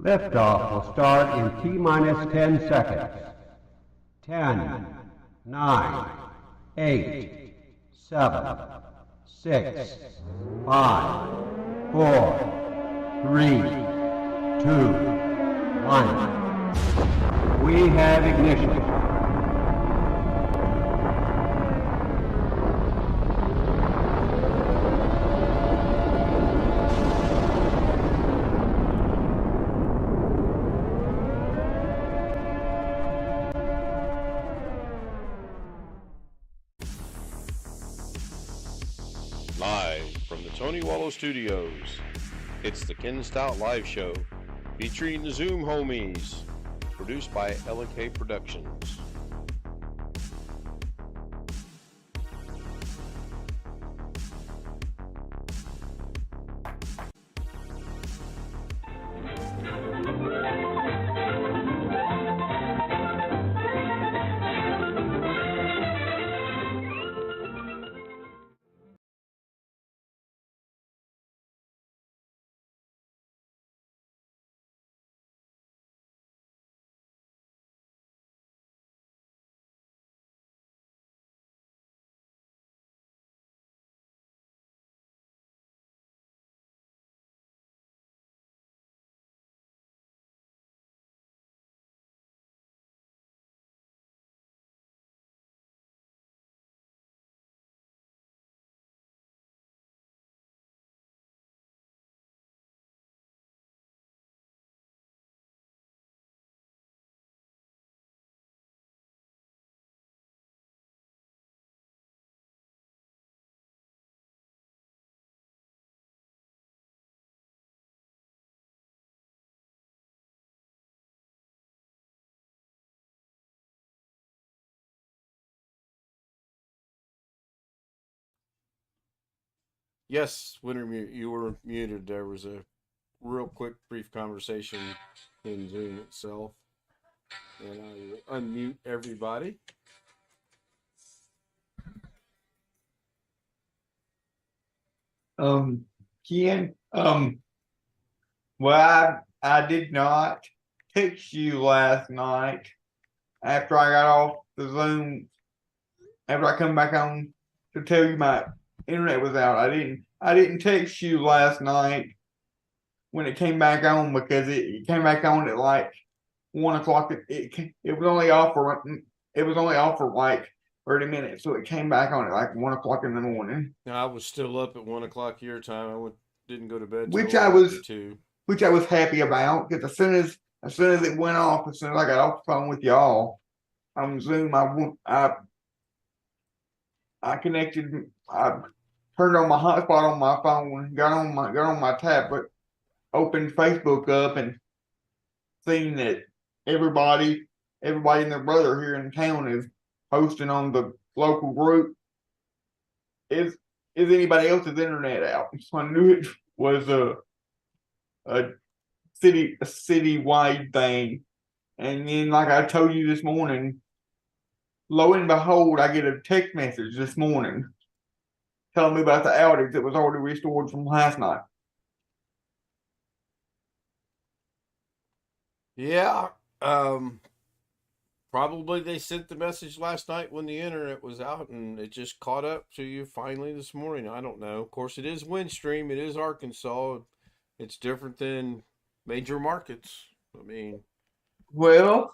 Liftoff will start in T-minus 10 seconds. 10, 9, 8, 7, 6, 5, 4, 3, 2, 1. We have ignition. Live from the Tony Wallow Studios, it's the Ken Stout Live Show, featuring the Zoom homies, produced by L&K Productions. Yes, Winter, you were muted. There was a real quick, brief conversation in Zoom itself. And I will unmute everybody. Ken, well, I did not text you last night after I got off the Zoom, after I come back on to tell you my internet was out. I didn't text you last night when it came back on because it came back on at like 1 o'clock. It was only off for like 30 minutes, so it came back on at like 1 o'clock in the morning. Now, I was still up at 1 o'clock your time. Didn't go to bed Which I was 2. Which I was happy about, because as soon as it went off, as soon as I got off the phone with y'all on Zoom, I connected. I turned on my hotspot on my phone, got on my tablet, opened Facebook up, and seen that everybody and their brother here in town is posting on the local group. Is anybody else's internet out? So I knew it was a citywide thing. And then, like I told you this morning, lo and behold, I get a text message this morning telling me about the outage that was already restored from last night. Yeah, probably they sent the message last night when the internet was out, and it just caught up to you finally this morning. I don't know. Of course, it is Windstream. It is Arkansas. It's different than major markets. I mean, well,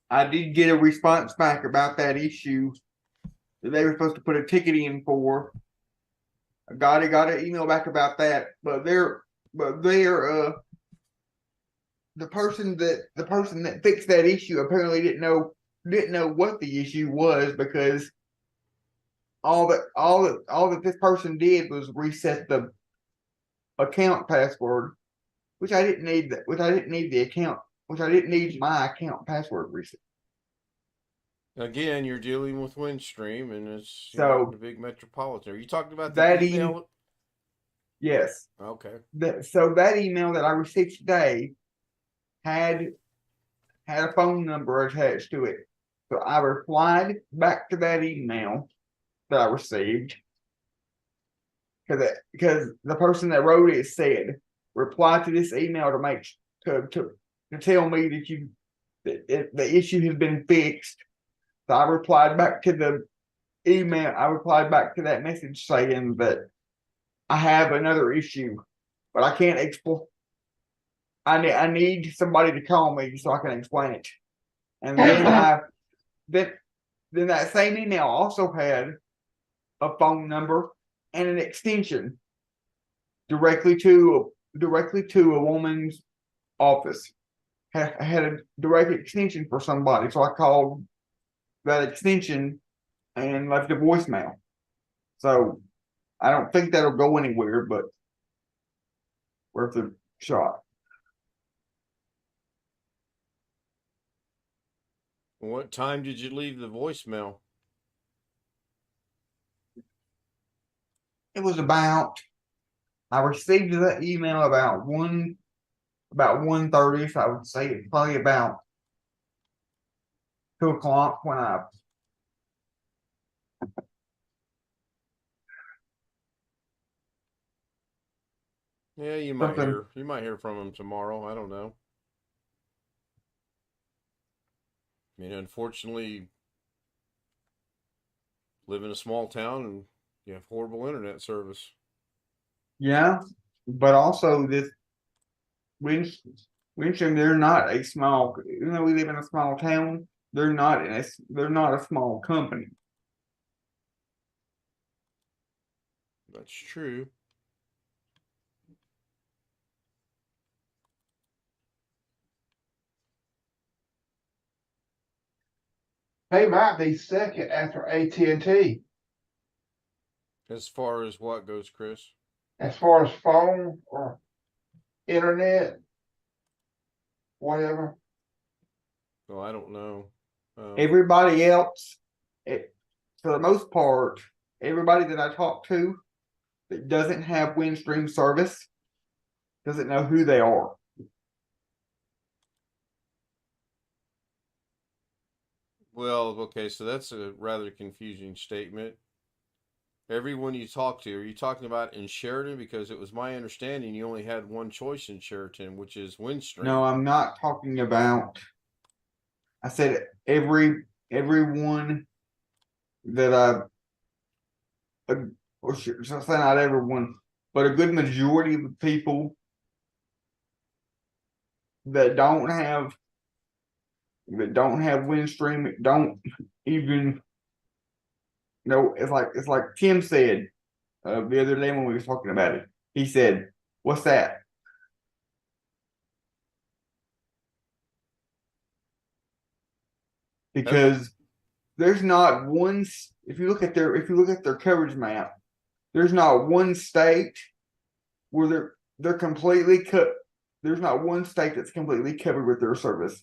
I did get a response back about that issue that they were supposed to put a ticket in for. I got an email back about that, but the person that fixed that issue apparently didn't know what the issue was, because all that this person did was reset the account password, which I didn't need my account password reset. again, you're dealing with Windstream, and it's So the big metropolitan. Are you talking about that the email? Yes. Okay. That email that I received today had a phone number attached to it. So I replied back to that email that I received, because the person that wrote it said, reply to this email to to tell me that the issue has been fixed. So I replied back to the email. I replied back to that message saying that I have another issue, but I can't explain. I need somebody to call me so I can explain it. And then then that same email also had a phone number and an extension directly to a woman's office. Had a direct extension for somebody, so I called that extension and left a voicemail. So I don't think that'll go anywhere, but worth a shot. What time did you leave the voicemail? It was I received that email about 1:30, so I would say it's probably about 2 o'clock when I Yeah, you might hear from him tomorrow. I don't know. I mean, unfortunately, live in a small town and you have horrible internet service. Yeah, but also this Winston, they're not a small. Even though we live in a small town, they're not a small company. That's true. They might be second after AT&T As far as what goes, Chris? as far as phone or internet, whatever. Well, I don't know. Everybody else, for the most part, everybody that I talk to that doesn't have Windstream service doesn't know who they are. Well, okay, so that's a rather confusing statement. Everyone you talk to, are you talking about in Sheridan? Because it was my understanding you only had one choice in Sheridan, which is Windstream. No, I'm not talking about. I said everyone that or should I say not everyone, but a good majority of the people that don't have Windstream don't even know. It's like Tim said the other day when we were talking about it. He said, "What's that?" Because there's not one. If you look at their coverage map, there's not one state where they're completely cut. There's not one state that's completely covered with their service.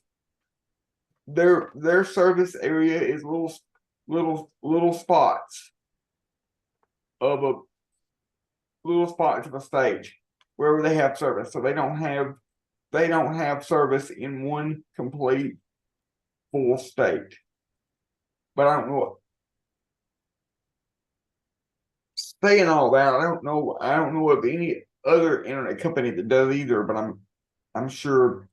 Their service area is little spots of a state wherever they have service. So they don't have service in one complete full state. But I don't know. Saying all that, I don't know of any other internet company that does either, but I'm sure.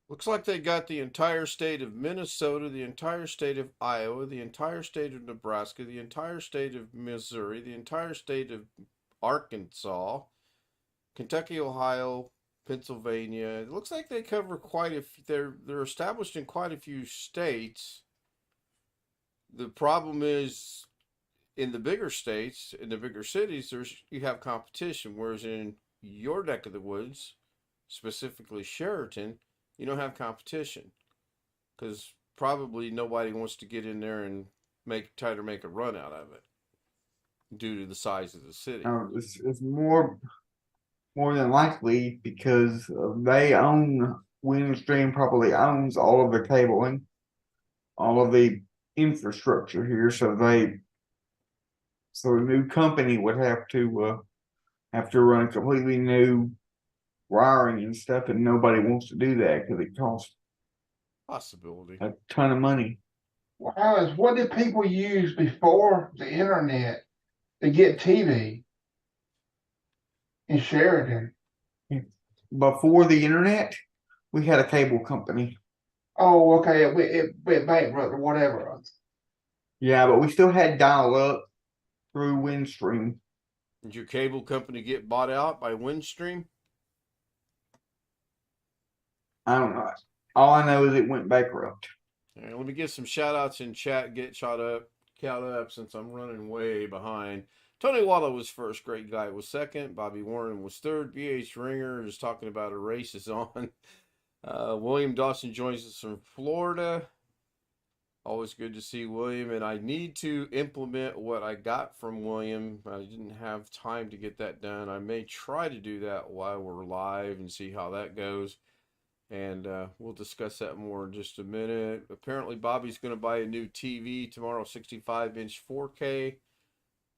Looks like they got the entire state of Minnesota, the entire state of Iowa, the entire state of Nebraska, the entire state of Missouri, the entire state of Arkansas, Kentucky, Ohio, Pennsylvania. It looks like they cover quite a few. They're established in quite a few states. The problem is in the bigger states, in the bigger cities, you have competition, whereas in your neck of the woods, specifically Sheraton, you don't have competition because probably nobody wants to get in there and try to make a run out of it due to the size of the city. It's more than likely because they own Windstream. Probably owns all of the cabling, all of the infrastructure here. So a new company would have to run completely new wiring and stuff, and nobody wants to do that because it costs Possibility. a ton of money. Alice, what did people use before the internet to get TV in Sheridan? Before the internet, we had a cable company. Oh, okay, it went bankrupt or whatever. Yeah, but we still had dial up through Windstream. Did your cable company get bought out by Windstream? I don't know. All I know is it went bankrupt. All right, let me get some shout outs in chat. Get caught up since I'm running way behind. Tony Walla was first. Great Guy was second. Bobby Warren was third. BH Ringer is talking about a race is on. William Dawson joins us from Florida. Always good to see William, and I need to implement what I got from William. I didn't have time to get that done. I may try to do that while we're live and see how that goes. And we'll discuss that more in just a minute. Apparently, Bobby's going to buy a new TV tomorrow, 65-inch 4K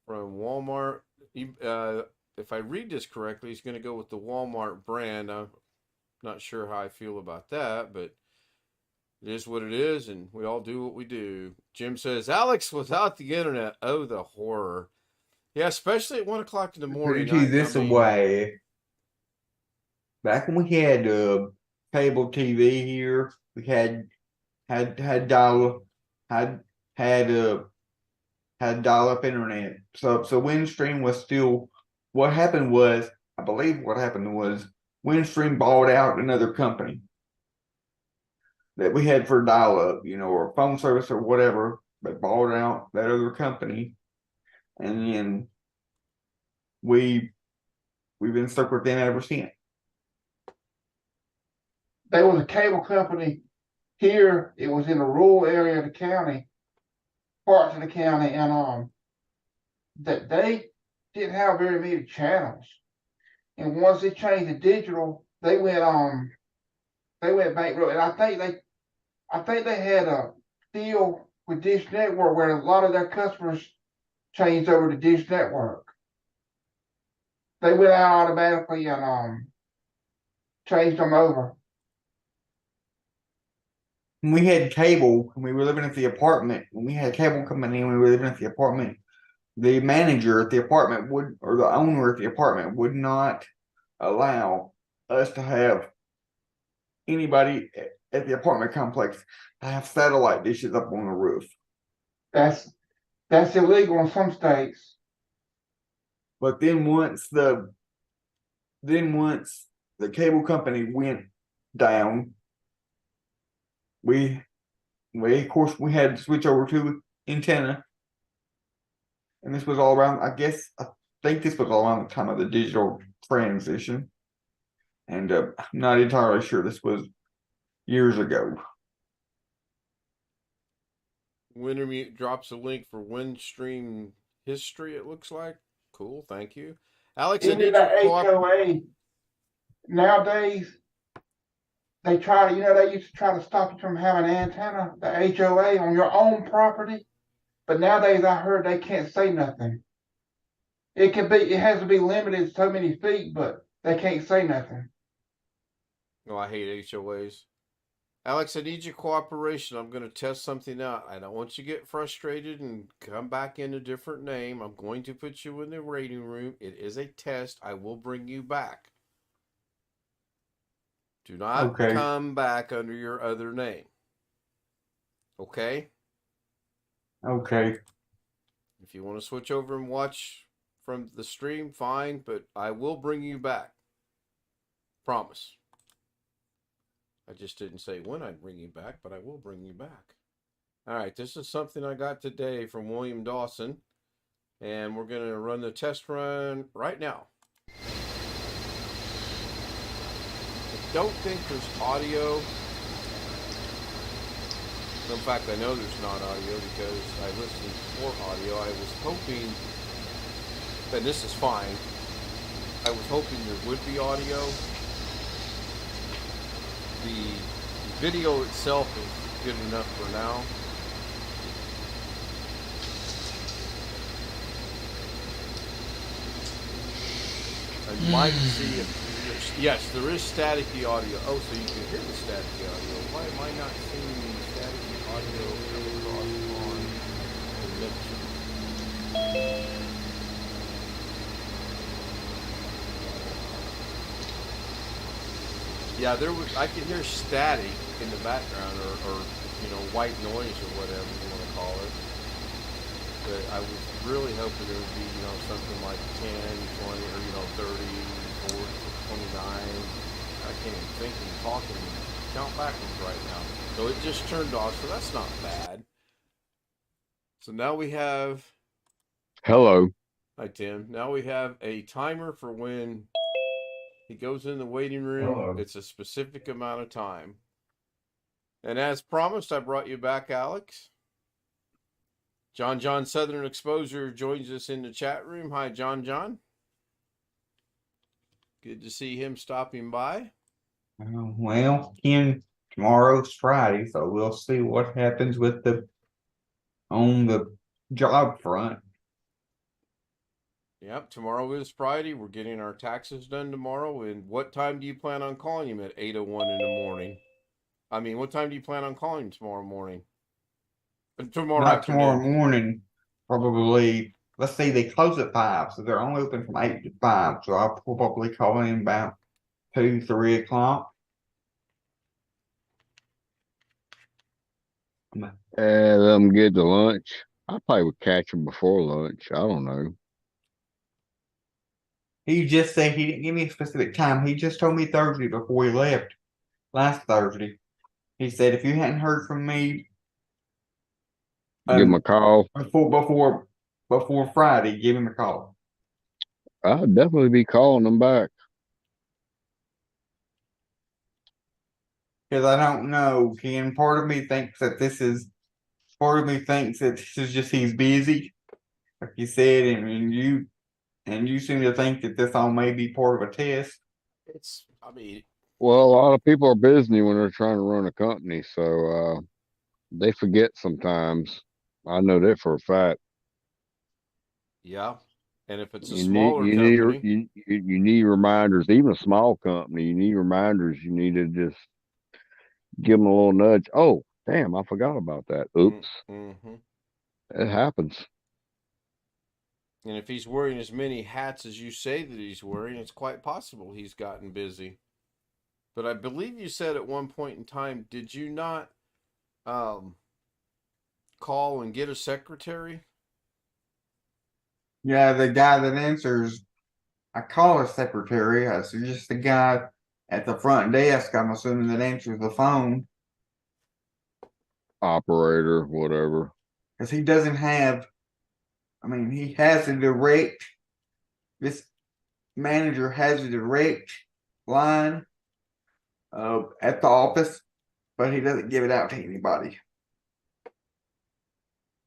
from Walmart. If I read this correctly, he's going to go with the Walmart brand. I'm not sure how I feel about that, but it is what it is, and we all do what we do. Jim says, Alex, without the internet, oh, the horror. Yeah, especially at 1 o'clock in the morning. Put it this way. Back when we had cable TV here, we had dial had dial up internet. So Windstream was still. What happened was, I believe what happened was Windstream bought out another company that we had for dial up, or phone service or whatever. They bought out that other company, and then we've been stuck with them ever since. There was a cable company here. It was in a rural area of the county, parts of the county, and that they didn't have very many channels. And once they changed to digital, they went bankrupt. And I think they had a deal with Dish Network where a lot of their customers changed over to Dish Network. They went out automatically and changed them over. When we had cable, when we were living at the apartment, when we had cable coming in, we were living at the apartment, the manager at the apartment or the owner at the apartment would not allow us to have anybody at the apartment complex to have satellite dishes up on the roof. That's illegal in some states. But then once the cable company went down, we of course we had to switch over to antenna. And this was all around, I think this was all around the time of the digital transition. And I'm not entirely sure, this was years ago. Wintermute drops a link for Windstream history, it looks like. Cool, thank you. Alex, Even the HOA, nowadays, they used to try to stop you from having an antenna, the HOA, on your own property. But nowadays, I heard they can't say nothing. It has to be limited so many feet, but they can't say nothing. Oh, I hate HOAs. Alex, I need your cooperation. I'm going to test something out. I don't want you to get frustrated and come back in a different name. I'm going to put you in the waiting room. It is a test. I will bring you back. Do not come back under your other name. Okay? Okay. If you want to switch over and watch from the stream, fine, but I will bring you back. Promise. I just didn't say when I'd bring you back, but I will bring you back. All right, this is something I got today from William Dawson, and we're going to run the test run right now. I don't think there's audio. In fact, I know there's not audio because I listened for audio. I was hoping, and this is fine, I was hoping there would be audio. The video itself is good enough for now. I'd like to see if yes, there is staticky audio. Oh, so you can hear the staticky audio. Why am I not seeing the staticky audio come across on the mixer. Yeah, I could hear static in the background, or white noise or whatever you want to call it. But I was really hoping it would be, something like 10, 20, or 30, 40, 29. I can't even think and talk and count backwards right now. So it just turned off, so that's not bad. So now we have, Hello. hi Tim, now we have a timer for when he goes in the waiting room. Hello. It's a specific amount of time. And as promised, I brought you back, Alex. John Southern Exposure joins us in the chat room. Hi, John. Good to see him stopping by. Well, Ken, tomorrow's Friday, so we'll see what happens on the job front. Yep, tomorrow is Friday. We're getting our taxes done tomorrow. And what time do you plan on calling him at 8:01 in the morning? I mean, what time do you plan on calling him tomorrow morning? Tomorrow Not afternoon. tomorrow morning, probably. Let's see, they close at 5, so they're only open from 8 to 5. So I'll probably call in about 2, 3 o'clock. Let them get to lunch. I probably would catch them before lunch. I don't know. He just said he didn't give me a specific time. He just told me Thursday before he left. Last Thursday. He said if you hadn't heard from me Give them a call. before Friday, give him a call. I'd definitely be calling them back. Because I don't know, Ken. Part of me thinks that this is just he's busy, like you said, and you seem to think that this all may be part of a test. Well, a lot of people are busy when they're trying to run a company, so they forget sometimes. I know that for a fact. Yeah. And if it's a smaller company. You need reminders. Even a small company, you need reminders. You need to just give them a little nudge. Oh, damn, I forgot about that. Oops. Mm-hmm. It happens. And if he's wearing as many hats as you say that he's wearing, it's quite possible he's gotten busy. But I believe you said at one point in time, did you not call and get a secretary? Yeah, the guy that answers, I call a secretary. It's just the guy at the front desk, I'm assuming, that answers the phone. Operator, whatever. Because he doesn't have, he has a direct, this manager has a direct line at the office, but he doesn't give it out to anybody.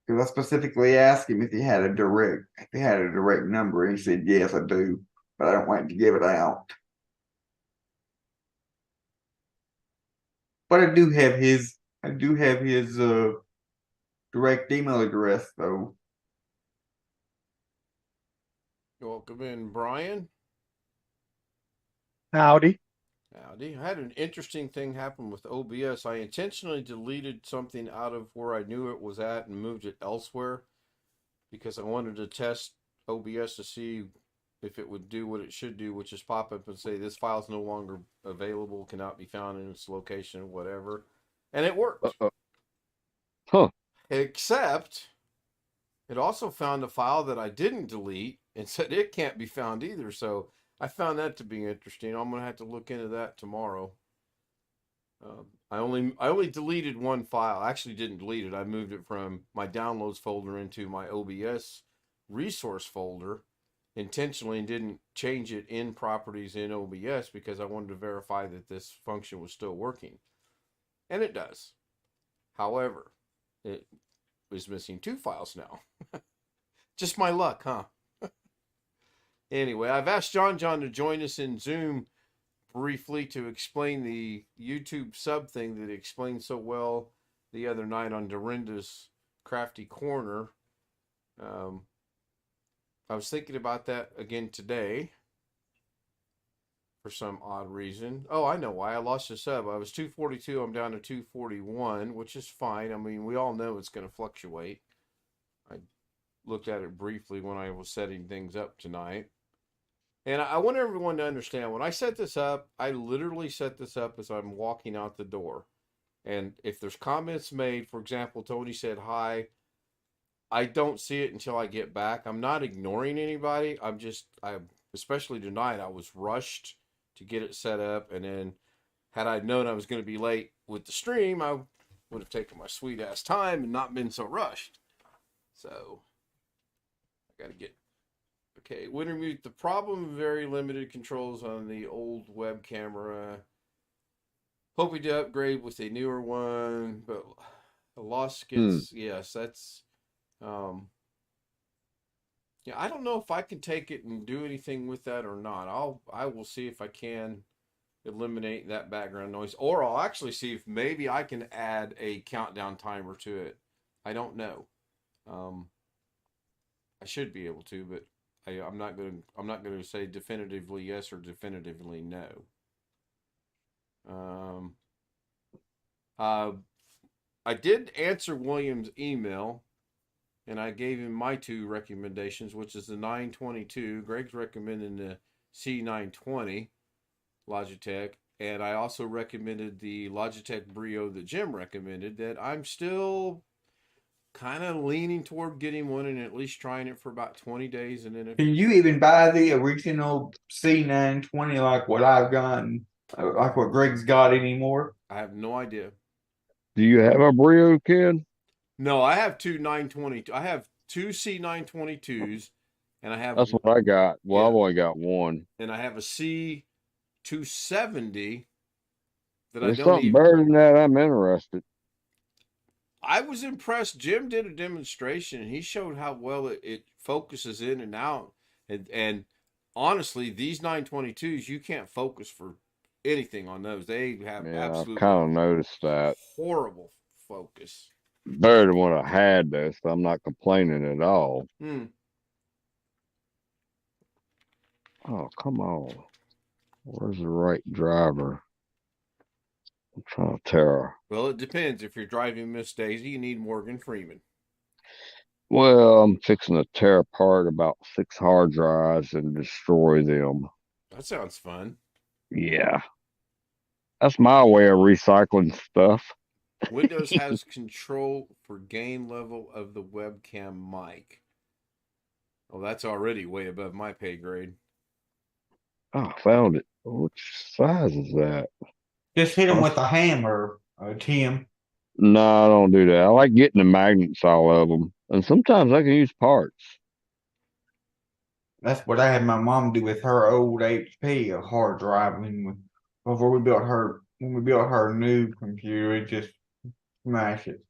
Because I specifically asked him if he had a direct number, and he said, yes, I do, but I don't want to give it out. But I do have his direct email address, though. Welcome in, Brian. Howdy. Howdy. I had an interesting thing happen with OBS. I intentionally deleted something out of where I knew it was at and moved it elsewhere because I wanted to test OBS to see if it would do what it should do, which is pop up and say this file is no longer available, cannot be found in its location, whatever. And it worked. Huh. Except it also found a file that I didn't delete and said it can't be found either. So I found that to be interesting. I'm gonna have to look into that tomorrow. I only deleted one file. I actually didn't delete it. I moved it from my downloads folder into my OBS resource folder intentionally and didn't change it in properties in OBS because I wanted to verify that this function was still working. And it does. However, it is missing 2 files now. Just my luck, huh? Anyway, I've asked John to join us in Zoom briefly to explain the YouTube sub thing that he explained so well the other night on Dorinda's Crafty Corner. I was thinking about that again today. for some odd reason. Oh, I know why. I lost the sub. I was 242. I'm down to 241, which is fine. I mean, we all know it's going to fluctuate. I looked at it briefly when I was setting things up tonight. And I want everyone to understand, when I set this up, I literally set this up as I'm walking out the door. And if there's comments made, for example, Tony said hi, I don't see it until I get back. I'm not ignoring anybody. Especially tonight, I was rushed to get it set up. And then had I known I was going to be late with the stream, I would have taken my sweet ass time and not been so rushed. So I got to get. Okay, winter mute. The problem, very limited controls on the old web camera. Hoping to upgrade with a newer one, but the loss gets, yes, that's, yeah, I don't know if I can take it and do anything with that or not. I will see if I can eliminate that background noise, or I'll actually see if maybe I can add a countdown timer to it. I don't know. I should be able to, but I'm not going to say definitively yes or definitively no. I did answer William's email, and I gave him my two recommendations, which is the 922. Greg's recommending the C920 Logitech, and I also recommended the Logitech Brio that Jim recommended, that I'm still kind of leaning toward getting one and at least trying it for about 20 days. And then Can you even buy the original C920 like what I've gotten, like what Greg's got anymore? I have no idea. Do you have a Brio, kid? No, I have two 922. I have two C922s, and I have. That's what I got. Well, Yeah. I've only got one. And I have a C270 that There's I don't something even. better than that. I'm interested. I was impressed. Jim did a demonstration, and he showed how well it focuses in and out. And honestly, these 922s, you can't focus for anything on those. They have absolutely I've kind of noticed that. horrible focus. Better than what I had, though, so I'm not complaining at all. Oh, come on. Where's the right driver? I'm trying to tell. Well, it depends. If you're driving Miss Daisy, you need Morgan Freeman. Well, I'm fixing to tear apart about 6 hard drives and destroy them. That sounds fun. Yeah. That's my way of recycling stuff. Windows has control for gain level of the webcam mic. Oh, that's already way above my pay grade. Oh, I found it. Which size is that? Just hit him with a hammer, Tim. No, I don't do that. I like getting the magnets all of them. And sometimes I can use parts. That's what I had my mom do with her old HP, a hard drive. Before we built her, when we built her new computer, it just smashed it.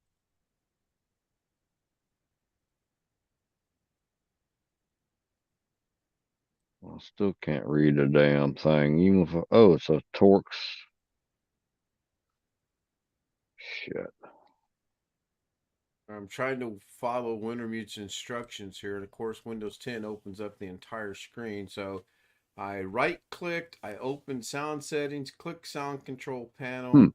I still can't read a damn thing. Even if it's a Torx. Shit. I'm trying to follow Wintermute's instructions here, and of course Windows 10 opens up the entire screen. So I right-clicked, I opened sound settings, click sound control panel,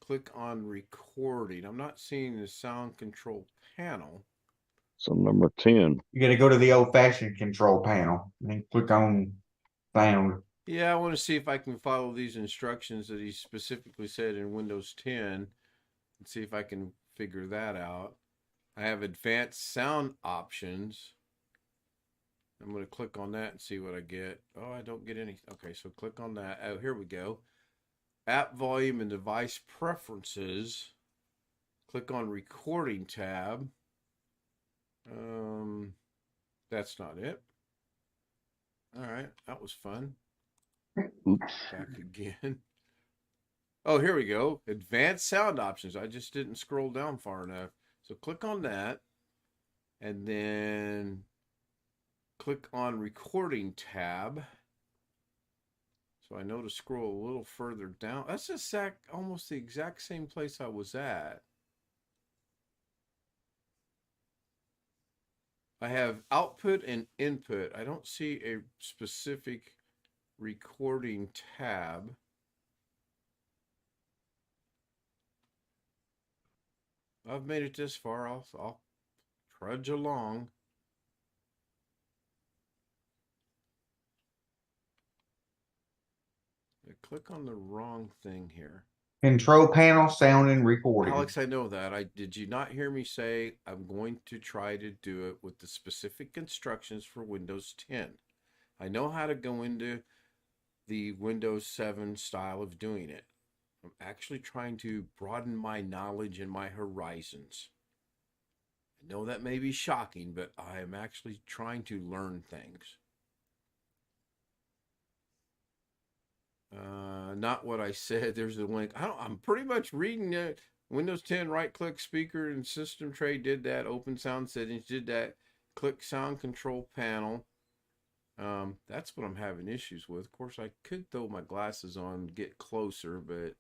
click on recording. I'm not seeing the sound control panel. So number 10. You got to go to the old-fashioned control panel and click on sound. Yeah, I want to see if I can follow these instructions that he specifically said in Windows 10 and see if I can figure that out. I have advanced sound options. I'm going to click on that and see what I get. Oh, I don't get any. Okay, so click on that. Oh, here we go. App volume and device preferences. Click on recording tab. That's not it. All right, that was fun. Oops. Back again. Oh, here we go. Advanced sound options. I just didn't scroll down far enough. So click on that, and then click on recording tab. So I know to scroll a little further down. That's almost the exact same place I was at. I have output and input. I don't see a specific recording tab. I've made it this far. I'll trudge along. I click on the wrong thing here. Control panel, sound, and recording. Alex, I know that. Did you not hear me say I'm going to try to do it with the specific instructions for Windows 10? I know how to go into the Windows 7 style of doing it. I'm actually trying to broaden my knowledge and my horizons. I know that may be shocking, but I am actually trying to learn things. Not what I said. There's the link. I'm pretty much reading it. Windows 10, right-click speaker and system tray did that. Open sound settings did that. Click sound control panel. That's what I'm having issues with. Of course, I could throw my glasses on and get closer, but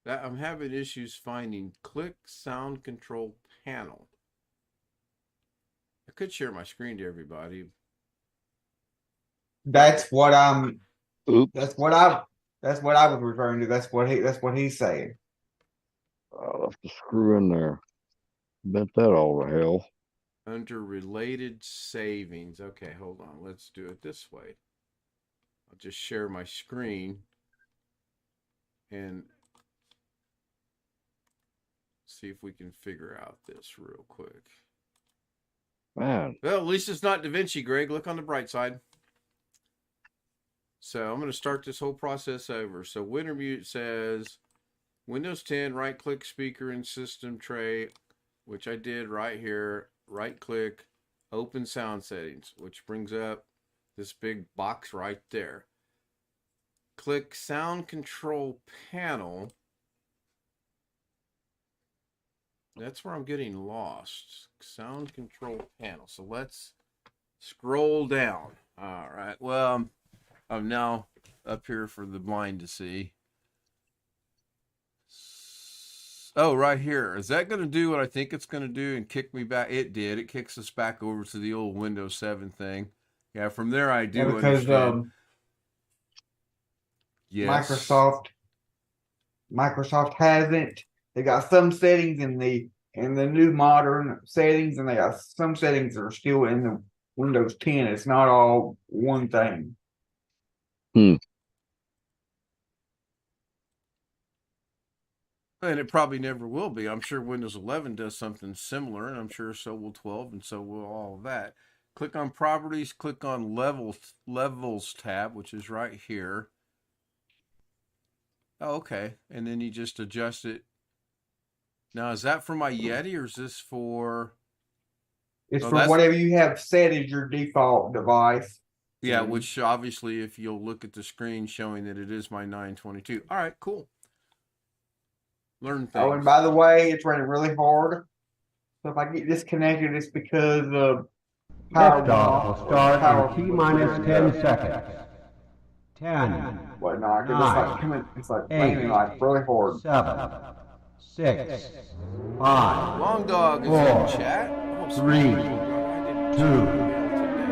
I'm having issues finding click sound control panel. I could share my screen to everybody. That's what I'm. Oops. That's what I was referring to. That's what he's saying. I'll have to screw in there. Bet that all to hell. Under related savings. Okay, hold on. Let's do it this way. I'll just share my screen and see if we can figure out this real quick. Man. Well, at least it's not DaVinci, Greg. Look on the bright side. So I'm going to start this whole process over. So Wintermute says Windows 10, right-click speaker and system tray, which I did right here. Right-click, open sound settings, which brings up this big box right there. Click sound control panel. That's where I'm getting lost. Sound control panel. So let's scroll down. All right. Well, I'm now up here for the blind to see. Oh, right here. Is that going to do what I think it's going to do and kick me back? It did. It kicks us back over to the old Windows 7 thing. Yeah, from there I do because understand. Yes. Microsoft hasn't. They got some settings in the new modern settings, and they got some settings that are still in the Windows 10. It's not all one thing. And it probably never will be. I'm sure Windows 11 does something similar, and I'm sure so will 12, and so will all of that. Click on Properties, click on Levels tab, which is right here. Oh, okay. And then you just adjust it. Now, is that for my Yeti, or is this for... It's for whatever you have set as your default device. Yeah, which obviously, if you'll look at the screen showing that it is my 922. All right, cool. Learn things. Oh, and by the way, it's running really hard. So if I get disconnected, it's because of power. Liftoff will start in T-minus 10 seconds. 10, Whatnot. 9, It's like 8, raining like really hard. 7, 6, 5, Long Dog is 4, in chat. 3, 2,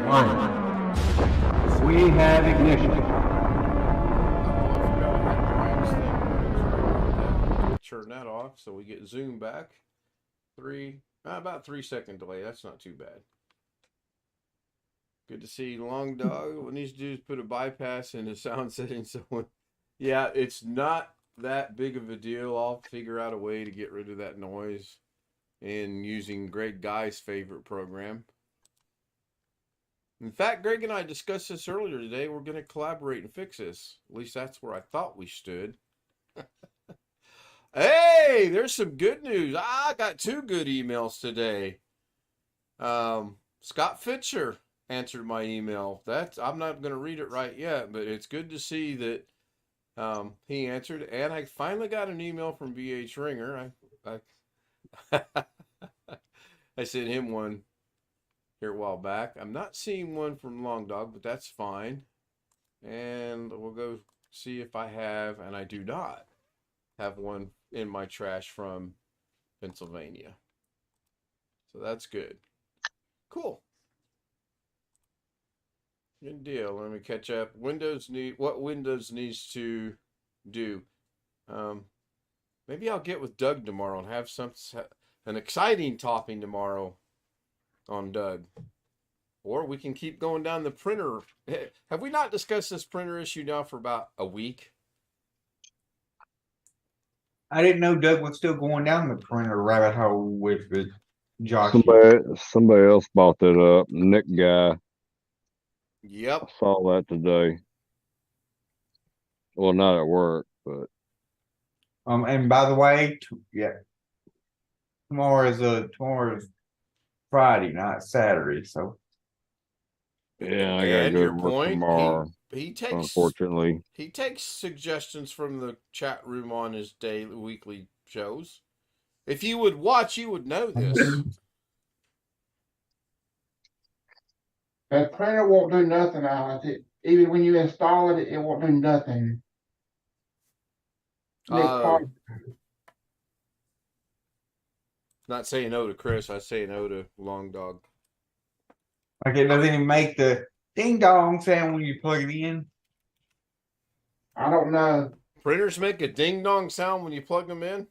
1. We have ignition. Turn that off so we get zoom back. About 3 second delay. That's not too bad. Good to see Long Dog. What needs to do is put a bypass in the sound settings. So yeah, it's not that big of a deal. I'll figure out a way to get rid of that noise and using Greg Guy's favorite program. In fact, Greg and I discussed this earlier today. We're going to collaborate and fix this. At least that's where I thought we stood. Hey, there's some good news. I got 2 good emails today. Scott Fitcher answered my email. I'm not going to read it right yet, but it's good to see that he answered. And I finally got an email from BH Ringer. I sent him one here a while back. I'm not seeing one from Long Dog, but that's fine. And we'll go see if I have, and I do not have one in my trash from Pennsylvania. So that's good. Cool. Good deal. Let me catch up. What Windows needs to do. Maybe I'll get with Doug tomorrow and have an exciting topping tomorrow on Doug. Or we can keep going down the printer. Have we not discussed this printer issue now for about a week? I didn't know Doug was still going down the printer rabbit hole with the Josh. Somebody else bought that up. Nick guy. Yep. I saw that today. Well, not at work, but And by the way, tomorrow is Friday, not Saturday. So yeah, I gotta And go your to work point, tomorrow. he takes Unfortunately, he takes suggestions from the chat room on his weekly shows. If you would watch, you would know this. That printer won't do nothing, Alex. Even when you install it, it won't do nothing. Not saying no to Chris, I say no to Long Dog. like it doesn't even make the ding dong sound when you plug it in. I don't know. Printers make a ding dong sound when you plug them in.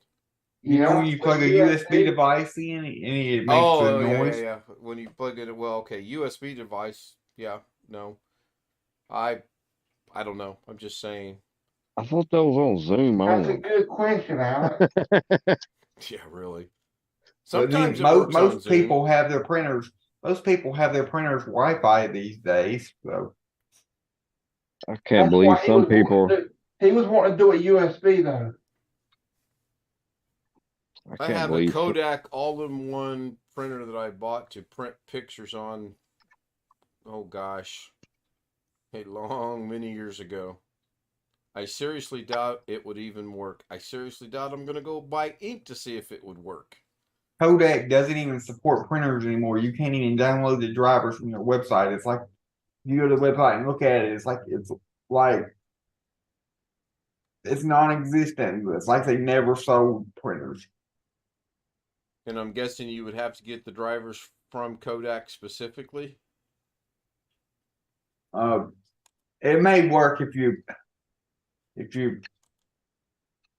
You know when you plug a USB device in, and it makes a noise. Yeah. When you plug it, well, okay, USB device. Yeah, no, I don't know. I'm just saying. I thought that was on Zoom That's a only. good question, Alex. Yeah, really. But Sometimes most people have their printers. Most people have their printers Wi-Fi these days. So I can't believe some people. He was wanting to do a USB though. I have a Kodak all-in-one printer that I bought to print pictures on. Oh gosh, many years ago. I seriously doubt it would even work. I seriously doubt I'm going to go buy ink to see if it would work. Kodak doesn't even support printers anymore. You can't even download the drivers from their website. It's like you go to the website and look at it. It's like it's non-existent. It's like they never sold printers. And I'm guessing you would have to get the drivers from Kodak specifically. It may work if you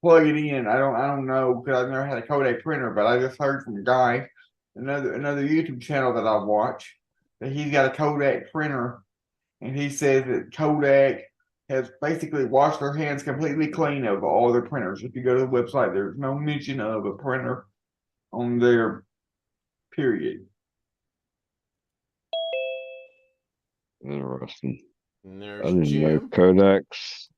plug it in. I don't know because I've never had a Kodak printer, but I just heard from a guy, another YouTube channel that I watch, that he's got a Kodak printer, and he says that Kodak has basically washed their hands completely clean of all their printers. If you go to the website, there's no mention of a printer on their period. Interesting. And I there's didn't know Jim. Kodaks.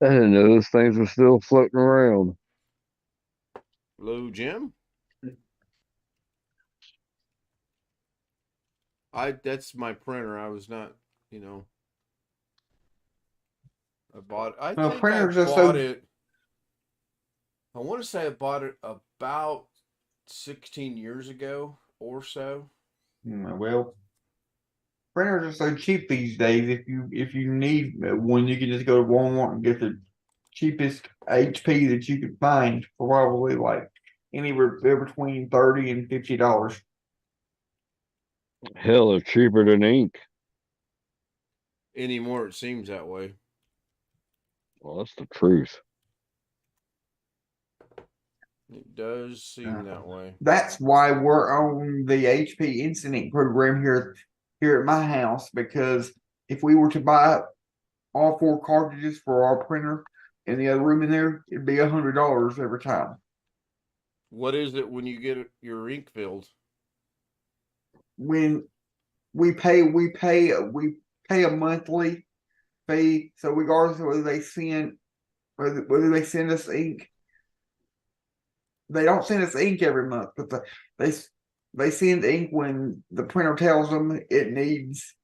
I didn't know those things were still floating around. Hello, Jim. That's my printer. I was not, I bought it. I think I bought it. I want to say I bought it about 16 years ago or so. Well, printers are so cheap these days. If you need one, you can just go to Walmart and get the cheapest HP that you could find for probably like anywhere between $30 and $50. Hell, they're cheaper than ink. Anymore, it seems that way. Well, that's the truth. It does seem that way. That's why we're on the HP Instant Ink program here at my house, because if we were to buy all 4 cartridges for our printer in the other room in there, it'd be $100 every time. What is it when you get your ink filled? When we pay a monthly fee, so regardless of whether they send us ink, they don't send us ink every month, but they send ink when the printer tells them it needs.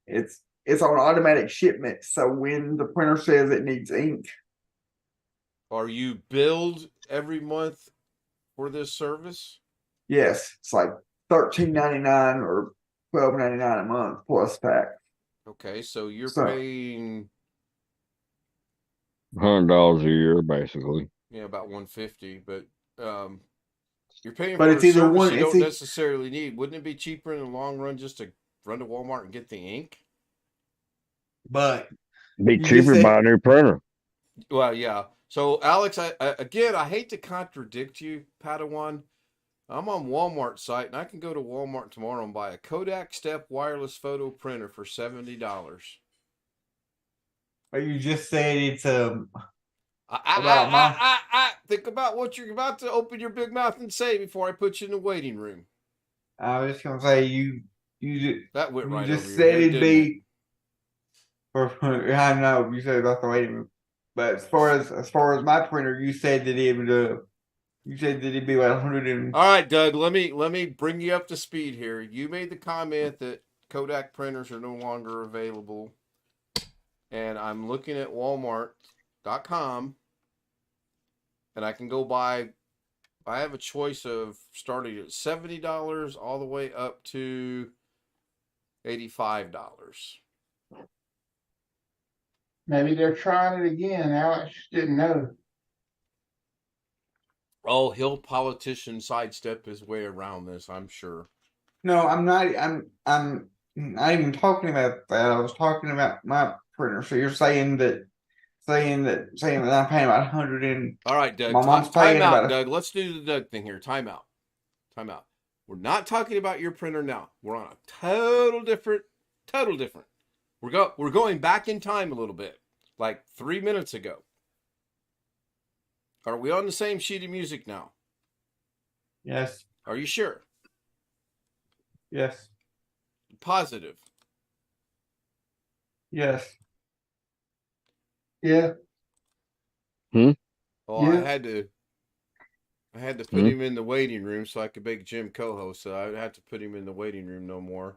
It's on automatic shipment, so when the printer says it needs ink. Are you billed every month for this service? Yes, it's like $13.99 or $12.99 a month plus tax. Okay, so you're paying $100 a year, basically. Yeah, about $150, but You're paying But for it's a either service one- you it's don't e- necessarily need. Wouldn't it be cheaper in the long run just to run to Walmart and get the ink? But Be you just cheaper to said buy a new printer. Well, yeah. So, Alex, I hate to contradict you, Padawan. I'm on Walmart site, and I can go to Walmart tomorrow and buy a Kodak Step wireless photo printer for $70. but you just said it's about Think about what you're about to open your big mouth and say before I put you in the waiting room. I was just gonna say That went you right just over your said head, it'd didn't it? be I know you said about the waiting room. But as far as my printer, you said that it'd be like 100 and All right, Doug. Let me bring you up to speed here. You made the comment that Kodak printers are no longer available, and I'm looking at Walmart.com, and I can go buy. I have a choice of starting at $70 all the way up to $85. Maybe they're trying it again. Alex just didn't know. Oh, he'll politician sidestep his way around this, I'm sure. No, I'm not. I'm not even talking about that. I was talking about my printer. So you're saying that I'm paying about 100 and All right, Doug. my mom's Time paying out, about Doug. Let's do the Doug thing here. Time out. Time out. We're not talking about your printer now. We're on a total different. We're going back in time a little bit, like 3 minutes ago. Are we on the same sheet of music now? Yes. Are you sure? Yes. Positive. Yes. Yeah. Oh, Yeah. I had to put him in the waiting room so I could make Jim co-host. So I had to put him in the waiting room no more.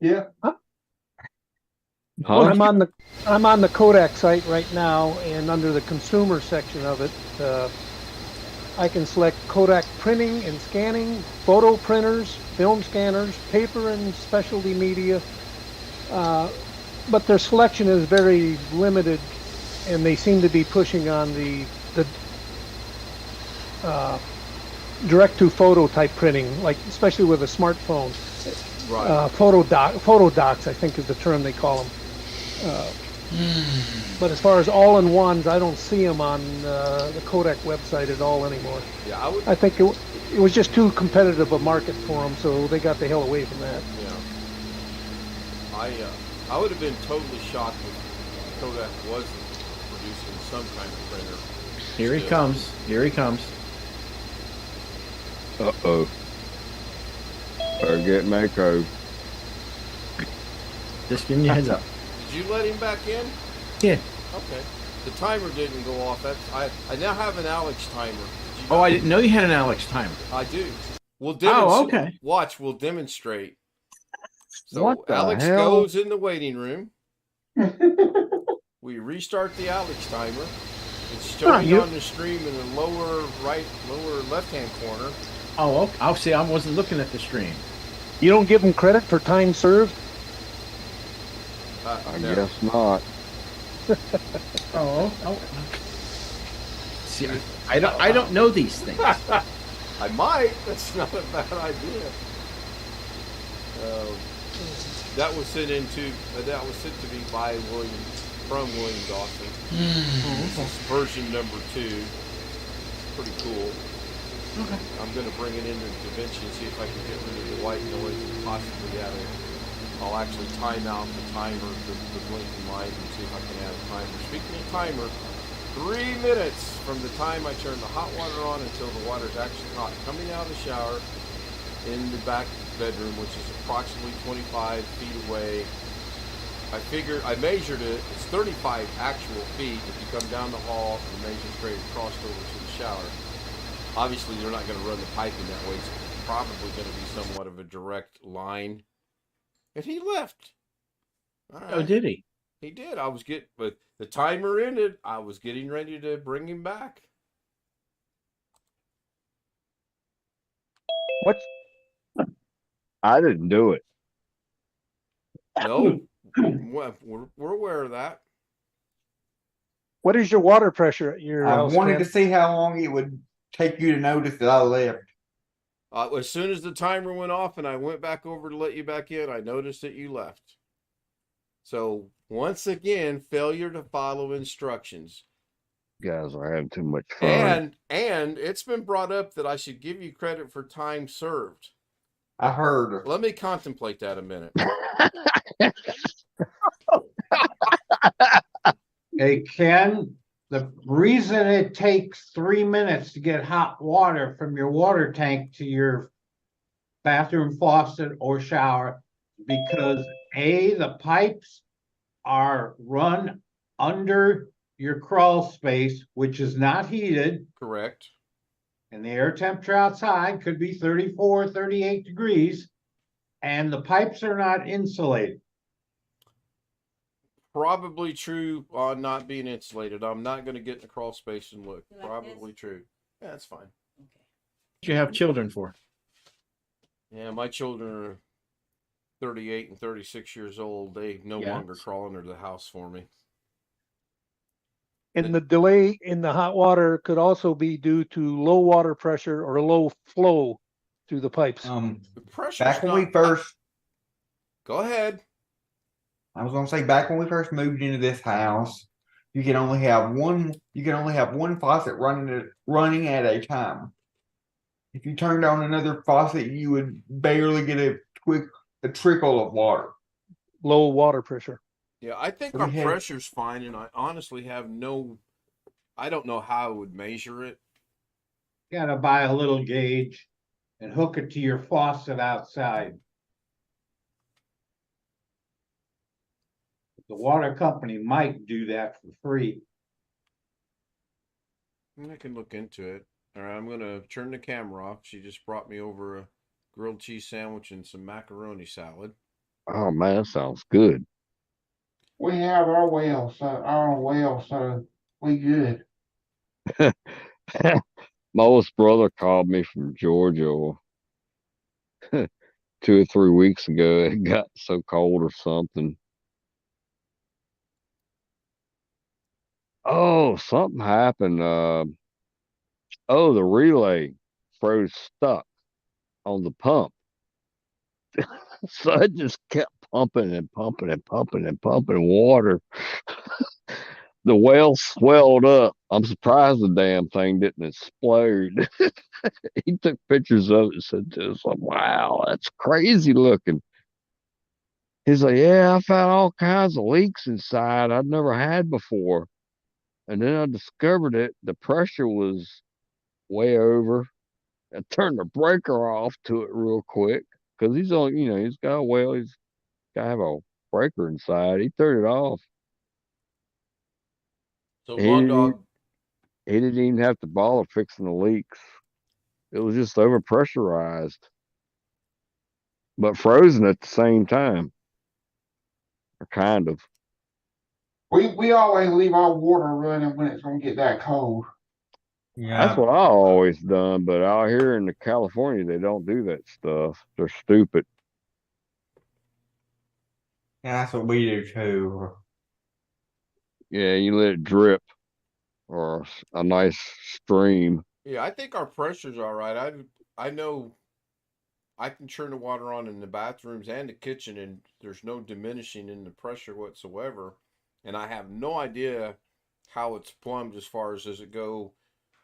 Yeah. Huh? I'm on the Kodak site right now, and under the consumer section of it, I can select Kodak printing and scanning, photo printers, film scanners, paper and specialty media. But their selection is very limited, and they seem to be pushing on the direct to photo type printing, like especially with a smartphone. Right. Photo docs, I think is the term they call them. But as far as all-in-ones, I don't see them on the Kodak website at all anymore. Yeah, I think it was just too competitive a market for them, so they got the hell away from that. Yeah. I would have been totally shocked if Kodak wasn't producing some kind of printer. Here he comes. Here he comes. Uh-oh. Better get Mako. Just giving you a heads up. Did you let him back in? Yeah. Okay. The timer didn't go off. I now have an Alex timer. Oh, I didn't know you had an Alex timer. I do. We'll okay. Watch. We'll demonstrate. So What the Alex hell? goes in the waiting room. We restart the Alex timer. It's showing on the stream in the lower left-hand corner. Oh, okay. I'll see. I wasn't looking at the stream. You don't give them credit for time served? I No. guess not. Oh. See, I don't know these things. I might. That's not a bad idea. That was sent to me by from William Dawson. This is version number 2. Pretty cool. Okay. I'm going to bring it into DaVinci and see if I can get rid of the white noise and possibly add it. I'll actually time out the timer, the blinking light, and see if I can add a timer. Speaking of timer, 3 minutes from the time I turn the hot water on until the water's actually hot. Coming out of the shower in the back bedroom, which is approximately 25 feet away. I measured it. It's 35 actual feet if you come down the hall and measure straight across over to the shower. Obviously, they're not going to run the piping that way. It's probably going to be somewhat of a direct line. And he left. All right. Oh, did he? He did. But the timer ended. I was getting ready to bring him back. What? I didn't do it. No, we're aware of that. What is your water pressure at your I house? wanted Ken? to see how long it would take you to notice that I left. As soon as the timer went off and I went back over to let you back in, I noticed that you left. So once again, failure to follow instructions. Guys are having too much fun. And it's been brought up that I should give you credit for time served. I heard. Let me contemplate that a minute. Hey, Ken, the reason it takes 3 minutes to get hot water from your water tank to your bathroom faucet or shower, because the pipes are run under your crawl space, which is not heated, Correct. and the air temperature outside could be 34, 38 degrees, and the pipes are not insulated. Probably true on not being insulated. I'm not going to get in the crawl space and look. You like Probably this? true. Yeah, that's fine. What you have children for? Yeah, my children are 38 and 36 years old. They no Yeah. longer crawl under the house for me. And the delay in the hot water could also be due to low water pressure or low flow through the pipes. The pressure's Back when not. we first, Go ahead. I was gonna say back when we first moved into this house, you can only have one. You can only have one faucet running at a time. If you turned on another faucet, you would barely get a trickle of water. Low water pressure. Yeah, I think We our had- pressure's fine, and I honestly have I don't know how I would measure it. Gotta buy a little gauge and hook it to your faucet outside. The water company might do that for free. I can look into it. All right, I'm going to turn the camera off. She just brought me over a grilled cheese sandwich and some macaroni salad. Oh man, that sounds good. We have our well, so we good. My oldest brother called me from Georgia 2 or 3 weeks ago. It got so cold or something. Oh, something happened. The relay froze stuck on the pump. So it just kept pumping and pumping and pumping and pumping water. The well swelled up. I'm surprised the damn thing didn't explode. He took pictures of it and said to us, like, wow, that's crazy looking. He's like, yeah, I found all kinds of leaks inside I'd never had before. And then I discovered it. The pressure was way over. I turned the breaker off to it real quick because he's on, he's got a well, he's got to have a breaker inside. He turned it off. So, He Long didn't, Dog, he didn't even have to bother fixing the leaks. It was just overpressurized, but frozen at the same time. Or kind of. We always leave our water running when it's gonna get that cold. That's what I always done, but out here in California, they don't do that stuff. They're stupid. Yeah, that's what we do too. Yeah, you let it drip or a nice stream. yeah, I think our pressure's all right. I know I can turn the water on in the bathrooms and the kitchen, and there's no diminishing in the pressure whatsoever. And I have no idea how it's plumbed as far as does it go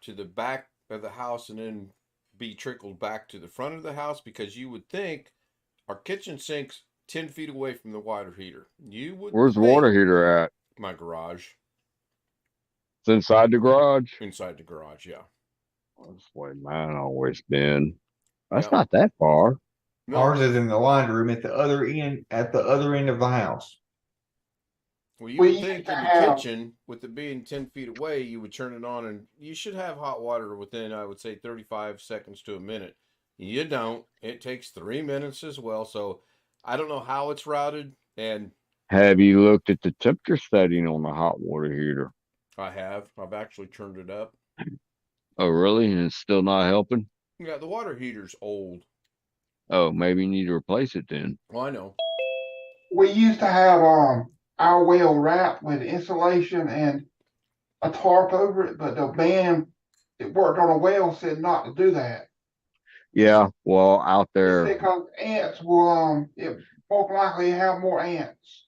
to the back of the house and then be trickled back to the front of the house, because you would think our kitchen sink's 10 feet away from the water heater. You would Where's the think water heater at? my garage, It's inside the garage. inside the garage, yeah. That's the way mine always been. That's Yeah. not that far. No, Ours is in the laundry room at the other end of the house. well, you We would think used to in the have- kitchen, with it being 10 feet away, you would turn it on and you should have hot water within, I would say, 35 seconds to a minute. You don't. It takes 3 minutes as well. So I don't know how it's routed, and Have you looked at the temperature setting on the hot water heater? I have. I've actually turned it up. Oh, really? And it's still not helping? Yeah, the water heater's old. Oh, maybe you need to replace it then. Well, I know. We used to have our well wrapped with insulation and a tarp over it, but the band that worked on a well said not to do that. Yeah, well, out They there, say because ants will, it most likely have more ants.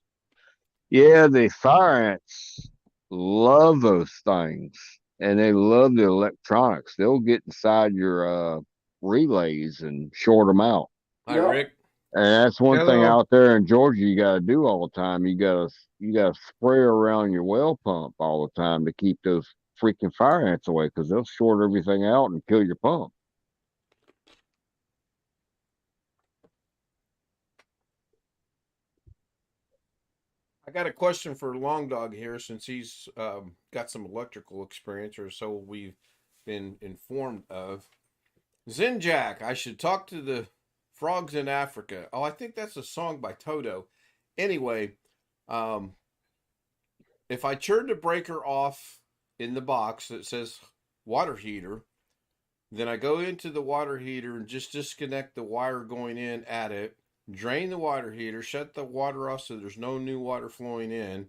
yeah, the fire ants love those things, and they love the electronics. They'll get inside your relays and short them out. Hi, Yep. Rick. And that's one thing Hello. out there in Georgia you got to do all the time. You gotta spray around your well pump all the time to keep those freaking fire ants away because they'll short everything out and kill your pump. I got a question for Long Dog here since he's got some electrical experience, or so we've been informed of. Zinjak, I should talk to the frogs in Africa. Oh, I think that's a song by Toto. Anyway, um, if I turn the breaker off in the box that says water heater, then I go into the water heater and just disconnect the wire going in at it, drain the water heater, shut the water off so there's no new water flowing in,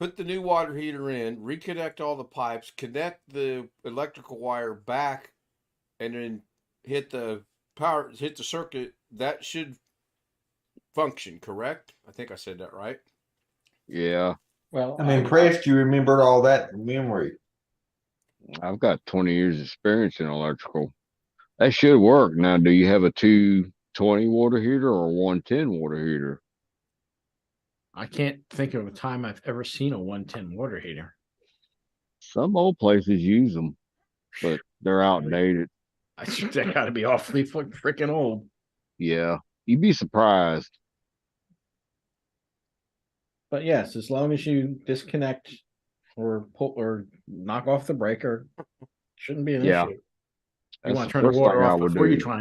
put the new water heater in, reconnect all the pipes, connect the electrical wire back, and then hit the circuit. That should function, correct? I think I said that right. Yeah, Well, I'm impressed you remembered all that from memory. I've got 20 years experience in electrical. That should work. Now, do you have a 220 water heater or a 110 water heater? I can't think of a time I've ever seen a 110 water heater. Some old places use them, but they're outdated. I think they got to be awfully freaking old. Yeah, you'd be surprised. But yes, as long as you disconnect or pull or knock off the breaker, shouldn't be an Yeah. issue. You That's want the to turn the first water thing I off would before you do. try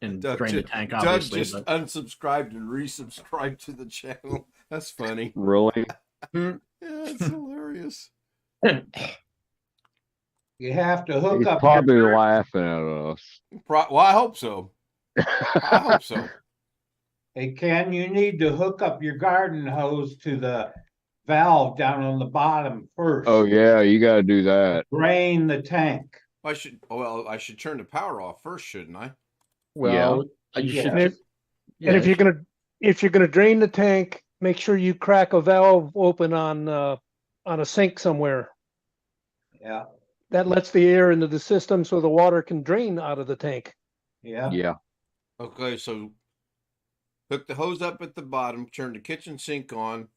and Doug drain the ju- tank, Doug obviously. just But unsubscribed and resubscribed to the channel. That's funny. Really? Yeah, it's hilarious. You have to hook He's up probably your, laughing at us. Well, I hope so. I hope so. hey Ken, you need to hook up your garden hose to the valve down on the bottom first. Oh yeah, you got to do that. Drain the tank. I should turn the power off first, shouldn't I? well, you Yeah. should. And if, Yeah, and if you're gonna drain the tank, make sure you crack a valve open on a sink somewhere. Yeah, That lets the air into the system so the water can drain out of the tank. yeah. Yeah. Okay, so hook the hose up at the bottom, turn the kitchen sink on,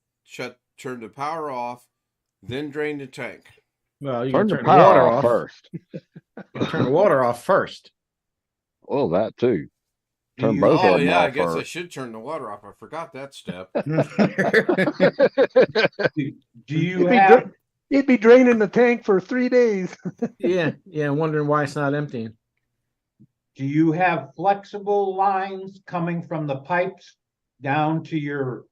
turn the power off, then drain the tank. well, you Turn can the turn the power water off off first. You turn the water off first. Well, that too. Turn you- both Oh of them yeah, I off guess I first. should turn the water off. I forgot that step. Do you It'd be, have, it'd be draining the tank for 3 days. yeah, wondering why it's not emptying. do you have flexible lines coming from the pipes down to your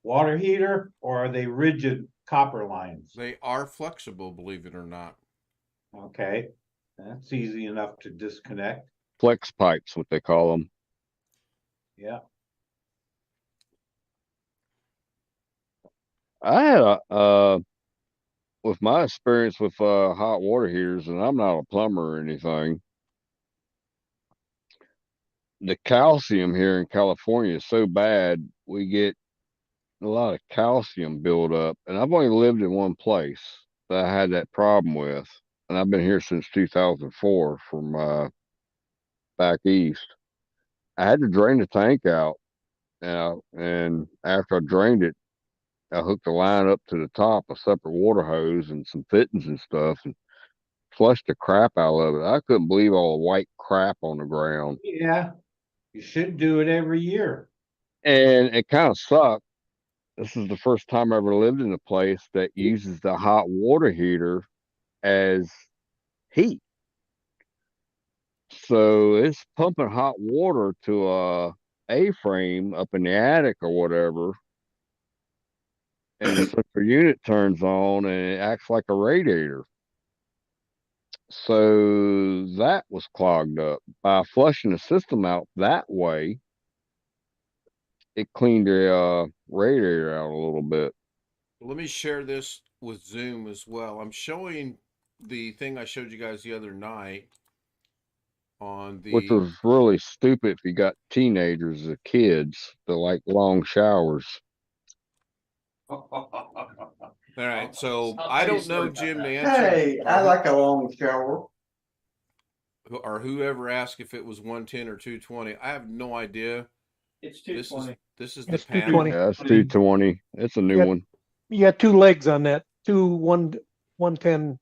water heater, or are they rigid copper lines? They are flexible, believe it or not. Okay, that's easy enough to disconnect. Flex pipes, what they call them. Yeah, I had with my experience with hot water heaters, and I'm not a plumber or anything. The calcium here in California is so bad, we get a lot of calcium buildup. And I've only lived in one place that I had that problem with. And I've been here since 2004 from back east. I had to drain the tank out. And after I drained it, I hooked the line up to the top, a separate water hose and some fittings and stuff, and flushed the crap out of it. I couldn't believe all the white crap on the ground. yeah, you should do it every year. And it kind of sucked. This is the first time I ever lived in a place that uses the hot water heater as heat. So it's pumping hot water to a A-frame up in the attic or whatever. And the central unit turns on and it acts like a radiator. So that was clogged up. By flushing the system out that way, it cleaned the radiator out a little bit. Let me share this with Zoom as well. I'm showing the thing I showed you guys the other night. on Which the. was really stupid if you got teenagers or kids that like long showers. All right, so I don't know, Jim, to answer. Hey, I like a long shower. Or whoever asked if it was 110 or 220. I have no idea. It's This is the It's panel. 220. Yeah, it's 220. It's a new Yep. one. You got two legs on that, 110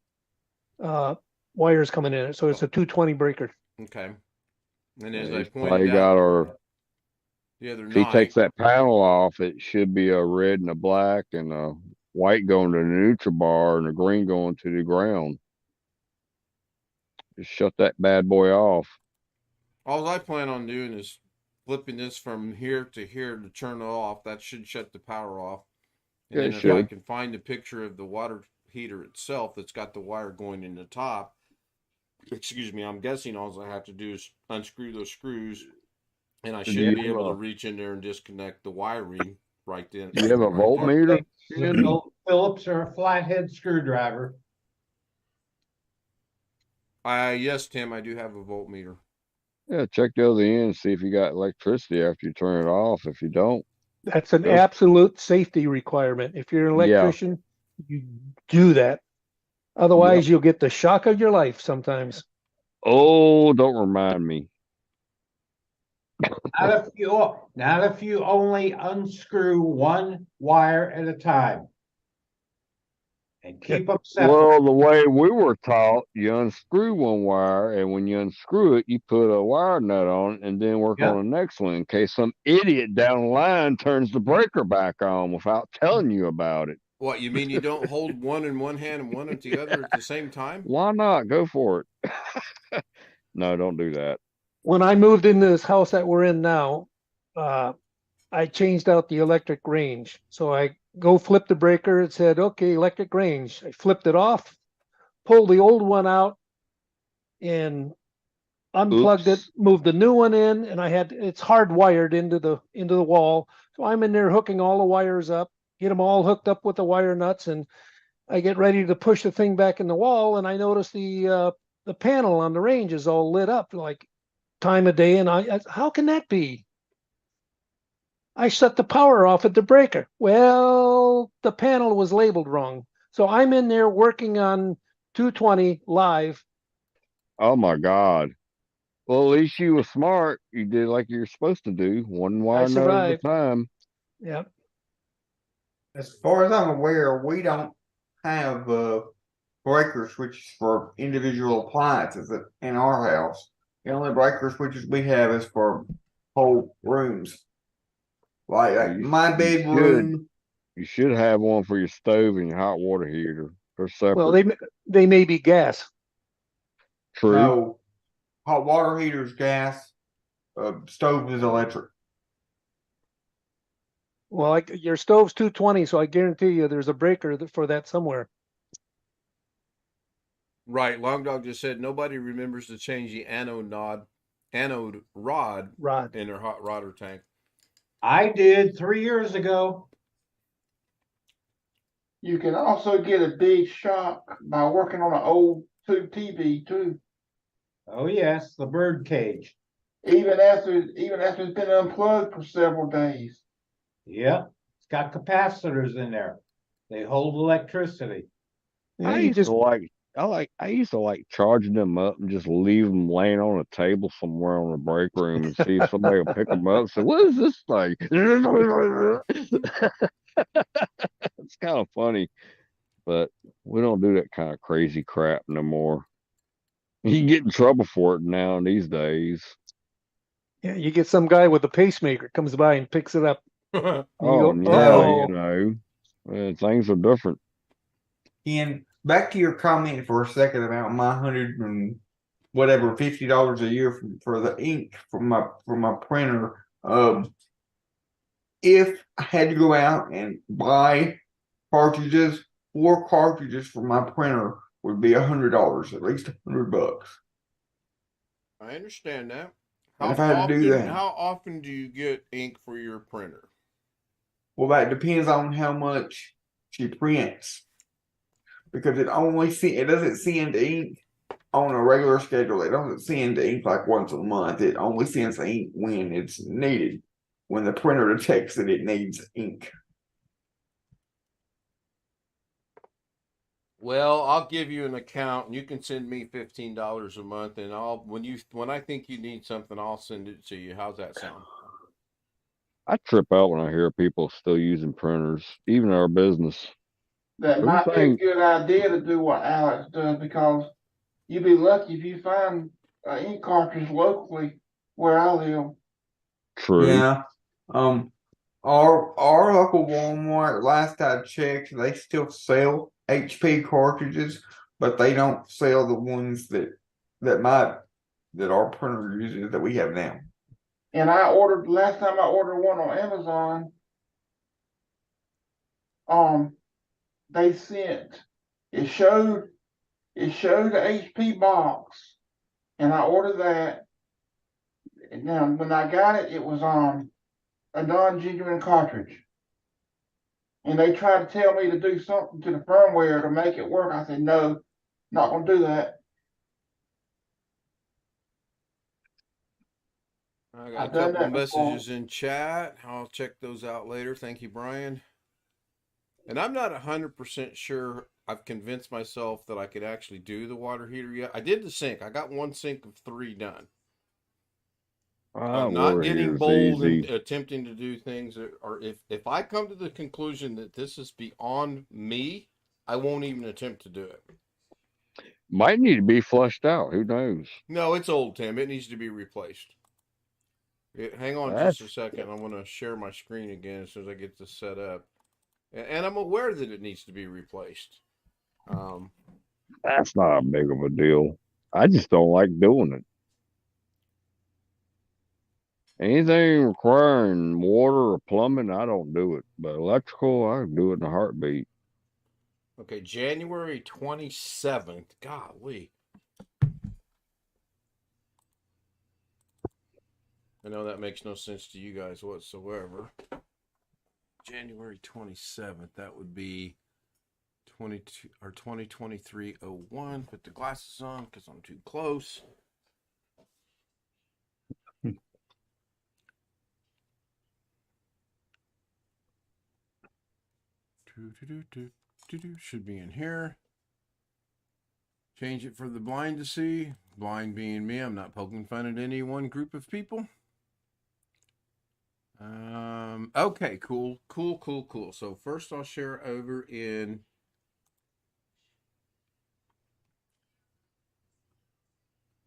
wires coming in it, so it's a 220 breaker. Okay. And as Yeah, I he's pointed probably out got our. the other If he night, takes that panel off, it should be a red and a black and a white going to the neutral bar and a green going to the ground. Just shut that bad boy off. all I plan on doing is flipping this from here to here to turn it off. That should shut the power off. And Yeah, then it if I should. can find a picture of the water heater itself that's got the wire going in the top, excuse me, I'm guessing all I have to do is unscrew those screws, and I Do should you be have able to a, reach in there and disconnect the wiring right then. do you have a right there. voltmeter? Ken? Phillips or a flathead screwdriver. Yes, Tim, I do have a voltmeter. Yeah, check the other end, see if you got electricity after you turn it off. If you don't, That's an Those- absolute safety requirement. If you're an Yeah. electrician, you do that. Otherwise, you'll get the shock of your life sometimes. oh, don't remind me. Not if you only unscrew one wire at a time. And keep them separate. Well, the way we were taught, you unscrew one wire, and when you unscrew it, you put a wire nut on it and then work Yeah. on the next one in case some idiot down the line turns the breaker back on without telling you about it. What, you mean you don't hold one in one hand and one at the other at the same time? Why not? Go for it. No, don't do that. When I moved into this house that we're in now, I changed out the electric range. So I go flip the breaker. It said, okay, electric range. I flipped it off, pulled the old one out and unplugged Oops. it, moved the new one in, and it's hardwired into the wall. So I'm in there hooking all the wires up, get them all hooked up with the wire nuts, and I get ready to push the thing back in the wall, and I notice the panel on the range is all lit up like time of day, and how can that be? I shut the power off at the breaker. Well, the panel was labeled wrong. So I'm in there working on 220 live. Oh my God. Well, at least you were smart. You did like you're supposed to do, one wire nut at a survived. time. Yeah. As far as I'm aware, we don't have breaker switches for individual appliances in our house. The only breaker switches we have is for whole rooms. Like my bedroom. You should have one for your stove and your hot water heater. They're separate. Well, they may be gas. True. No, hot water heater's gas. Stove is electric. Well, your stove's 220, so I guarantee you there's a breaker for that somewhere. Right. Long Dog just said nobody remembers to change the anode rod in their hot water tank. I did 3 years ago. You can also get a big shock by working on an old tube TV too. Oh yes, the bird cage. Even after it's been unplugged for several days. Yeah, it's got capacitors in there. They hold electricity. Yeah, I used to like charging them up and just leave them laying on a table somewhere on the break room and see if somebody will pick them up and say, what is this thing? It's kind of funny, but we don't do that kind of crazy crap no more. You can get in trouble for it now these days. Yeah, you get some guy with a pacemaker comes by and picks it up. Oh, go, yeah, "Uh-oh." Things are different. And back to your comment for a second about my $100 and whatever $50 a year for the ink from my printer. If I had to go out and buy cartridges, 4 cartridges for my printer would be $100, at least $100. I understand that. And if I had to do that, How often do you get ink for your printer? well, that depends on how much she prints, because it doesn't send ink on a regular schedule. It doesn't send the ink like once a month. It only sends the ink when it's needed. When the printer detects that it needs ink. Well, I'll give you an account, and you can send me $15 a month, and when I think you need something, I'll send it to you. How's that sound? I trip out when I hear people still using printers, even our business. That might be a Everything good idea to do what Alex does, because you'd be lucky if you find an ink cartridge locally where I live. true. Yeah. Our local Walmart, last I checked, they still sell HP cartridges, but they don't sell the ones that our printer uses that we have now. And last time I ordered one on Amazon, they sent, it showed the HP box, and I ordered that. And now when I got it, it was a non-genuine cartridge. And they tried to tell me to do something to the firmware to make it work. I said, no, not gonna do that. I got I've a done couple of that before. messages in chat. I'll check those out later. Thank you, Brian. And I'm not 100% sure I've convinced myself that I could actually do the water heater yet. I did the sink. I got one sink of 3 done. I'm not Water getting heater's bold and easy. attempting to do things, or if I come to the conclusion that this is beyond me, I won't even attempt to do it. Might need to be flushed out. Who knows? No, it's old, Tim. It needs to be replaced. Hang on That's just a second. I want to share my screen again as soon as I get this set up. And I'm aware that it needs to be replaced. that's not a big of a deal. I just don't like doing it. Anything requiring water or plumbing, I don't do it. But electrical, I can do it in a heartbeat. Okay, January 27th. Golly. I know that makes no sense to you guys whatsoever. January 27th. That would be 2023-01. Put the glasses on because I'm too close. Should be in here. Change it for the blind to see. Blind being me. I'm not poking fun at any one group of people. Okay, cool. So first I'll share over in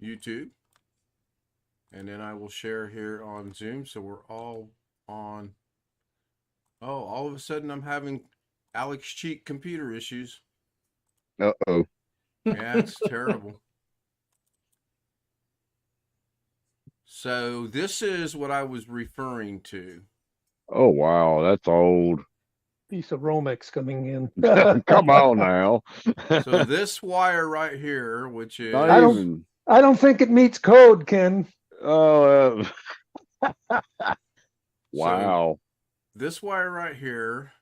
YouTube. And then I will share here on Zoom. So we're all on. Oh, all of a sudden I'm having Alex Cheek computer issues. Uh-oh. Yeah, it's terrible. So this is what I was referring to. Oh, wow. That's old. Piece of Romex coming in. Come on now. So this wire right here, which is Not I don't- even. I don't think it meets code, Ken. Oh, wow. this wire right here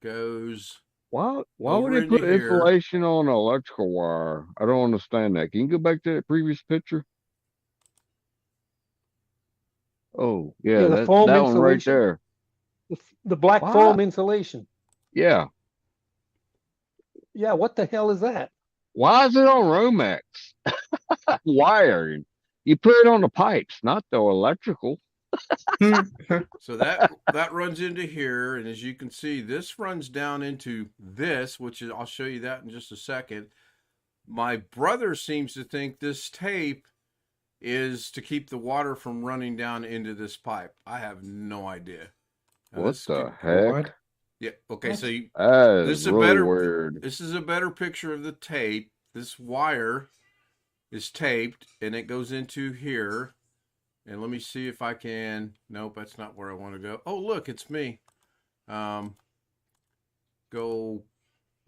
goes. Why over would they into put here. insulation on an electrical wire? I don't understand that. Can you go back to that previous picture? Oh, yeah, Yeah, the that foam one right insulation. there. The black What? foam insulation. Yeah. Yeah, what the hell is that? Why is it on Romex? Wiring. You put it on the pipes, not the electrical. So that runs into here, and as you can see, this runs down into this, which is, I'll show you that in just a second. My brother seems to think this tape is to keep the water from running down into this pipe. I have no idea. Now, What the heck? What? Yeah. Okay. So That this is is a really better. weird. This is a better picture of the tape. This wire is taped, and it goes into here. And let me see if I can. Nope, that's not where I want to go. Oh, look, it's me. Go.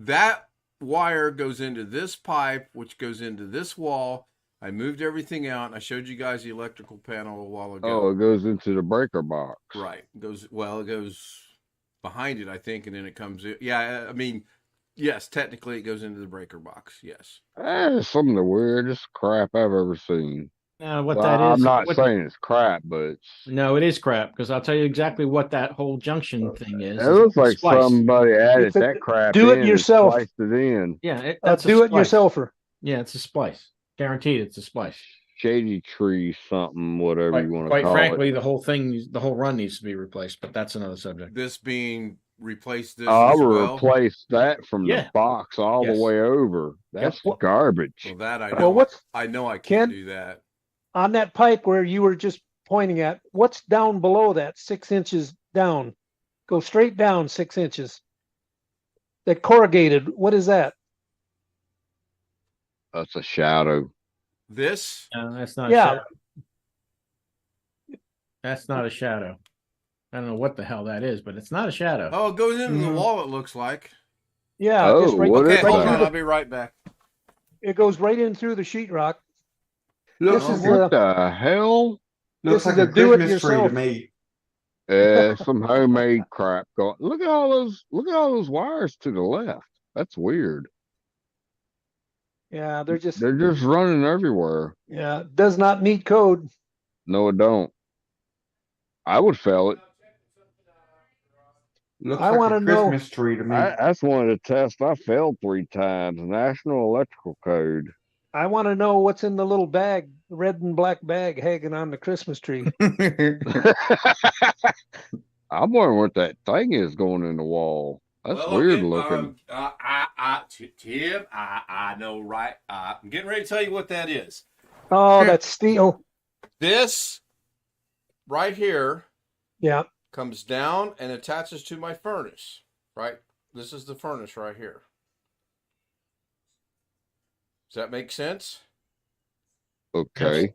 That wire goes into this pipe, which goes into this wall. I moved everything out. I showed you guys the electrical panel a while ago. Oh, it goes into the breaker box. Right. It goes behind it, I think, and then it comes in. Yeah, I mean, Yes, technically it goes into the breaker box. Yes. It's some of the weirdest crap I've ever seen. Now, what Well, that I'm is, not what, saying it's crap, but it's, no, it is crap because I'll tell you exactly what that whole junction thing it is. looks It's a like splice. somebody added It's a that crap do it in and yourself. spliced it in. Yeah, that's a Do it splice. yourselfer. Yeah, it's a splice. Guaranteed, it's a splice. Shady tree, something, whatever you want to Quite call frankly, it. the whole run needs to be replaced, but that's another subject. This being replaced this I as would well. replace that from Yeah. the box all Yes. the way over. That's Yep. garbage. Well, that I know. Well, what's I know I Ken? can't do that. On that pipe where you were just pointing at, what's down below that 6 inches down? Go straight down 6 inches. That corrugated, what is that? That's a shadow. This? No, that's not. Yeah. A shadow. That's not a shadow. I don't know what the hell that is, but it's not a shadow. Oh, it goes into the Mhm. wall. It looks like. Yeah, Oh, just right, what Okay, is hold that? on. I'll be right back. it goes right in through the sheetrock. Looks This is like, What the hell? looks this is like a a do it Christmas tree to yourself. me. Some homemade crap going. Look at all those wires to the left. That's weird. Yeah, they're just running everywhere. yeah, does not meet code. No, it don't. I would fail it. Looks I like wanna a know- Christmas tree to me. That's one of the tests I failed 3 times. National Electrical Code. I want to know what's in the little bag, red and black bag hanging on the Christmas tree. I'm wondering what that thing is going in the wall. That's Well, weird okay, looking. Tim, I know, right? I'm getting ready to tell you what that is. Oh, that's steel. This right here Yeah. comes down and attaches to my furnace, right? This is the furnace right here. Does that make sense? Okay.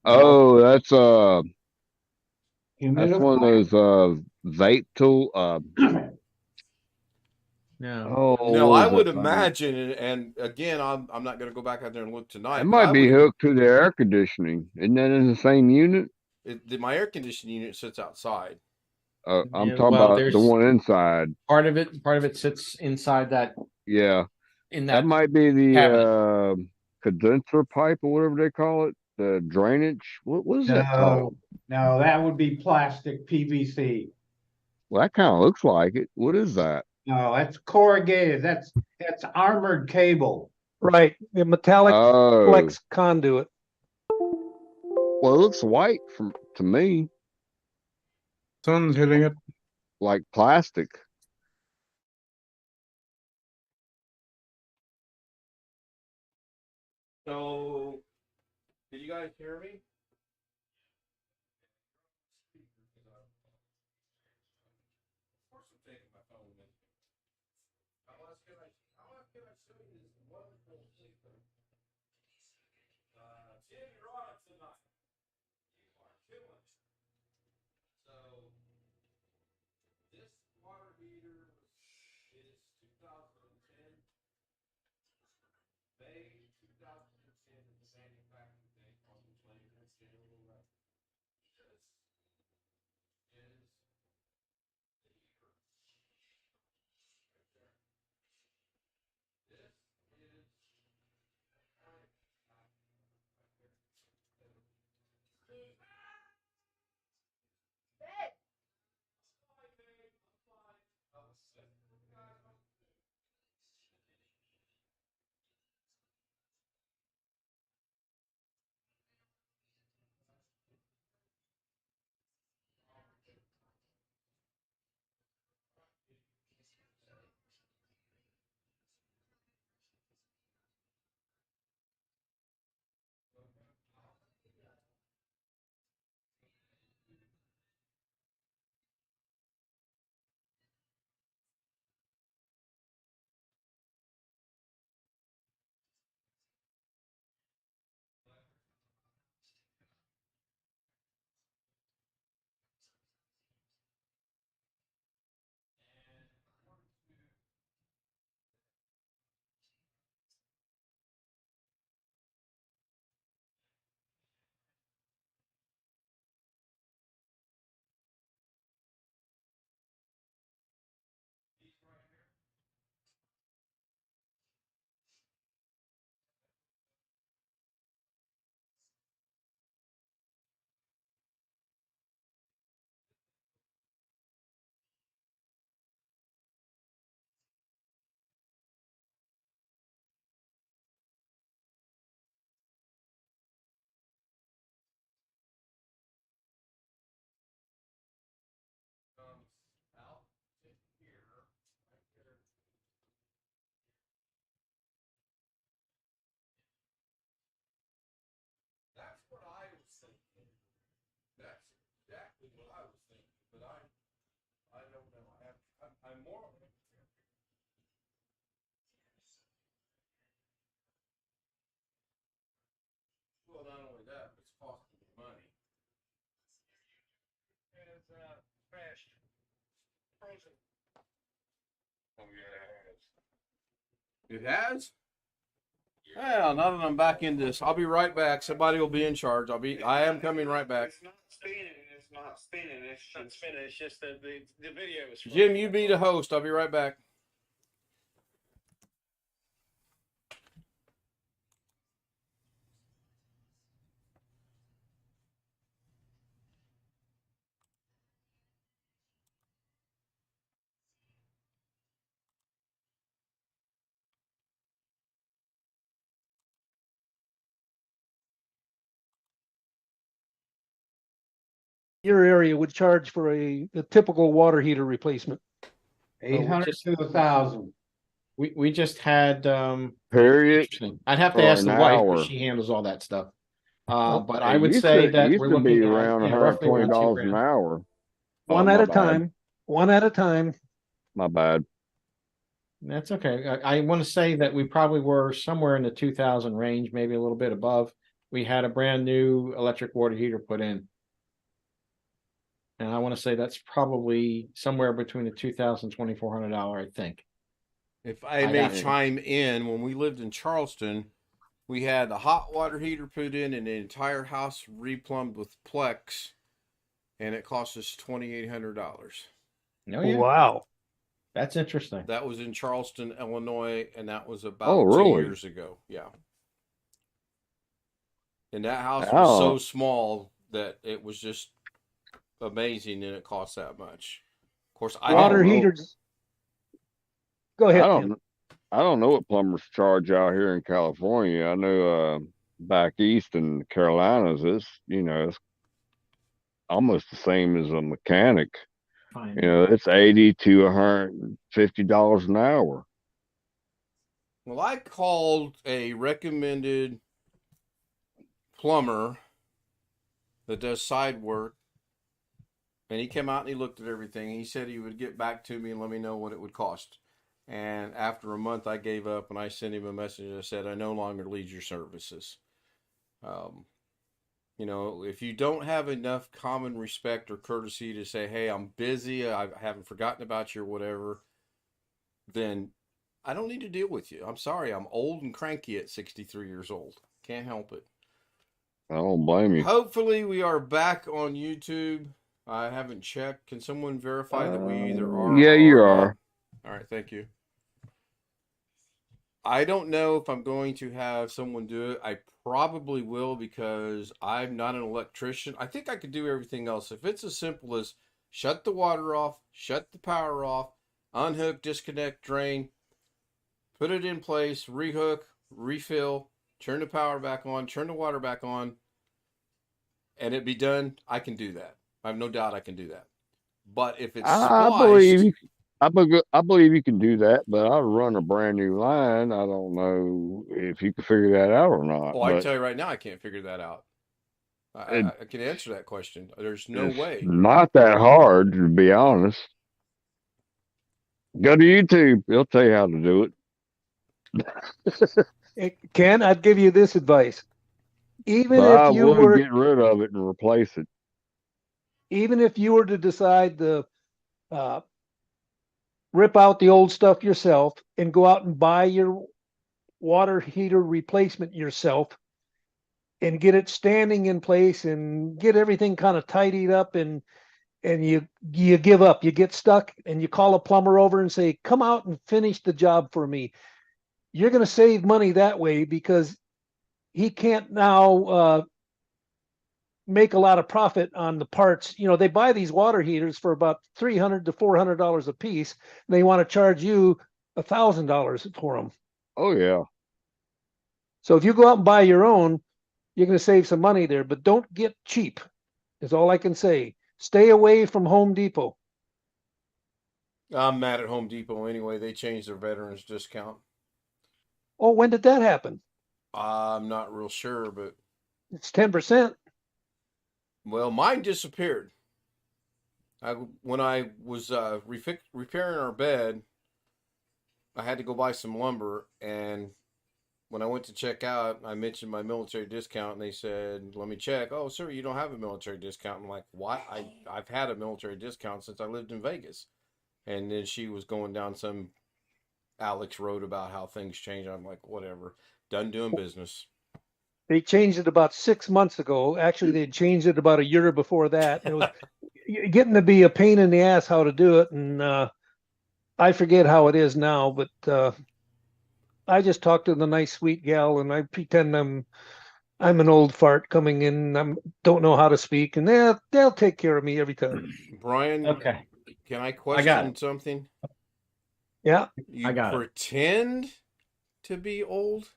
Oh, that's one of Humidifier? those vape tool. No. Oh, No, what I is would that thing? imagine, and again, I'm not going to go back out there and look tonight. It but might I be would- hooked to the air conditioning. Isn't that in the same unit? my air conditioning unit sits outside. I'm Yeah, talking well, about there's- the one inside. Part of it sits inside that Yeah, in that that might be the cabinet. condenser pipe or whatever they call it. The drainage. What is that called? No, that would be plastic PVC. Well, that kind of looks like it. What is that? No, that's corrugated. That's armored cable. Right. The metallic Oh, flex conduit. well, it looks white to me, Sun's hitting it. like plastic. So, did you guys hear me? Tim, you're on it tonight. You are killing it. So, this water heater is 2010. May 2010 is the manufacturing date on the plane. But I don't know. I'm more. Well, not only that, but it's costing me money. It's crashed, frozen. Oh yeah, it has. Well, now that I'm back in this, I'll be right back. Somebody will be in charge. I am coming right back. It's not spinning. It's not spinning. It's Not spinning, it's just the video is Jim, you be the host. I'll be right back. Your area would charge for a typical water heater replacement. 800 to 1,000. We just had Period. interesting. I'd have to For ask the an wife, hour. but she handles all that stuff. Oh, But I It would used say to- that used we're to be looking at around roughly around $120 an $2,000. hour. one Oh, at my a bad. time. One at a time. My bad. That's okay. I want to say that we probably were somewhere in the 2,000 range, maybe a little bit above. We had a brand new electric water heater put in. And I want to say that's probably somewhere between the $2,000 $2,400, I think. If I I may got you. chime in, when we lived in Charleston, we had the hot water heater put in and the entire house replumbed with Plex, and it cost us $2,800. Oh, yeah. Wow. That's interesting. That was in Charleston, Illinois, and that was about Oh, 2 really? years ago. Yeah. And that house was Oh. so small that it was just amazing, and it cost that much. Of course, I Water didn't. know. heaters. Go I ahead, don't. Tim. I don't know what plumbers charge out here in California. I know back east in the Carolinas, it's almost the same as a mechanic. Fine. It's $80 to $150 an hour. Well, I called a recommended plumber that does side work, and he came out and he looked at everything. He said he would get back to me and let me know what it would cost. And after a month, I gave up and I sent him a message. I said, I no longer need your services. If you don't have enough common respect or courtesy to say, hey, I'm busy, I haven't forgotten about you or whatever, then I don't need to deal with you. I'm sorry. I'm old and cranky at 63 years old. Can't help it. I don't blame you. Hopefully we are back on YouTube. I haven't checked. Can someone verify that we either are? Yeah, or you not? are. All right, thank you. I don't know if I'm going to have someone do it. I probably will because I'm not an electrician. I think I could do everything else. If it's as simple as shut the water off, shut the power off, unhook, disconnect, drain, put it in place, rehook, refill, turn the power back on, turn the water back on, and it be done, I can do that. I have no doubt I can do that. But if it's I spliced, believe you can do that, but I'll run a brand new line. I don't know if you can figure that out or not. oh, I can but tell you right now, I can't figure that out. I can answer that question. There's no it's way. not that hard, to be honest. Go to YouTube. They'll tell you how to do it. Ken, I'd give you this advice. Even But I if you would were get rid of it and replace it. even if you were to decide to rip out the old stuff yourself and go out and buy your water heater replacement yourself and get it standing in place and get everything kind of tidied up and you give up, you get stuck and you call a plumber over and say, come out and finish the job for me. You're going to save money that way because he can't now make a lot of profit on the parts. They buy these water heaters for about $300 to $400 a piece. And they want to charge you $1,000 for them. Oh yeah. So if you go out and buy your own, you're going to save some money there, but don't get cheap is all I can say. Stay away from Home Depot. I'm mad at Home Depot anyway. They changed their veterans discount. Oh, when did that happen? I'm not real sure, but It's 10%. well, mine disappeared. When I was repairing our bed, I had to go buy some lumber, and when I went to check out, I mentioned my military discount, and they said, "Let me check." Oh, sir, you don't have a military discount. I'm like, "What? I've had a military discount since I lived in Vegas." And then she was going down some Alex Road about how things change. I'm like, whatever, done doing business. They changed it about 6 months ago. Actually, they changed it about a year before that. It was getting to be a pain in the ass how to do it, and I forget how it is now. But I just talk to the nice, sweet gal, and I pretend I'm an old fart coming in. Don't know how to speak, and they'll take care of me every time. Brian, Okay, can I I got question it. something? Yeah. You I got it. pretend to be old?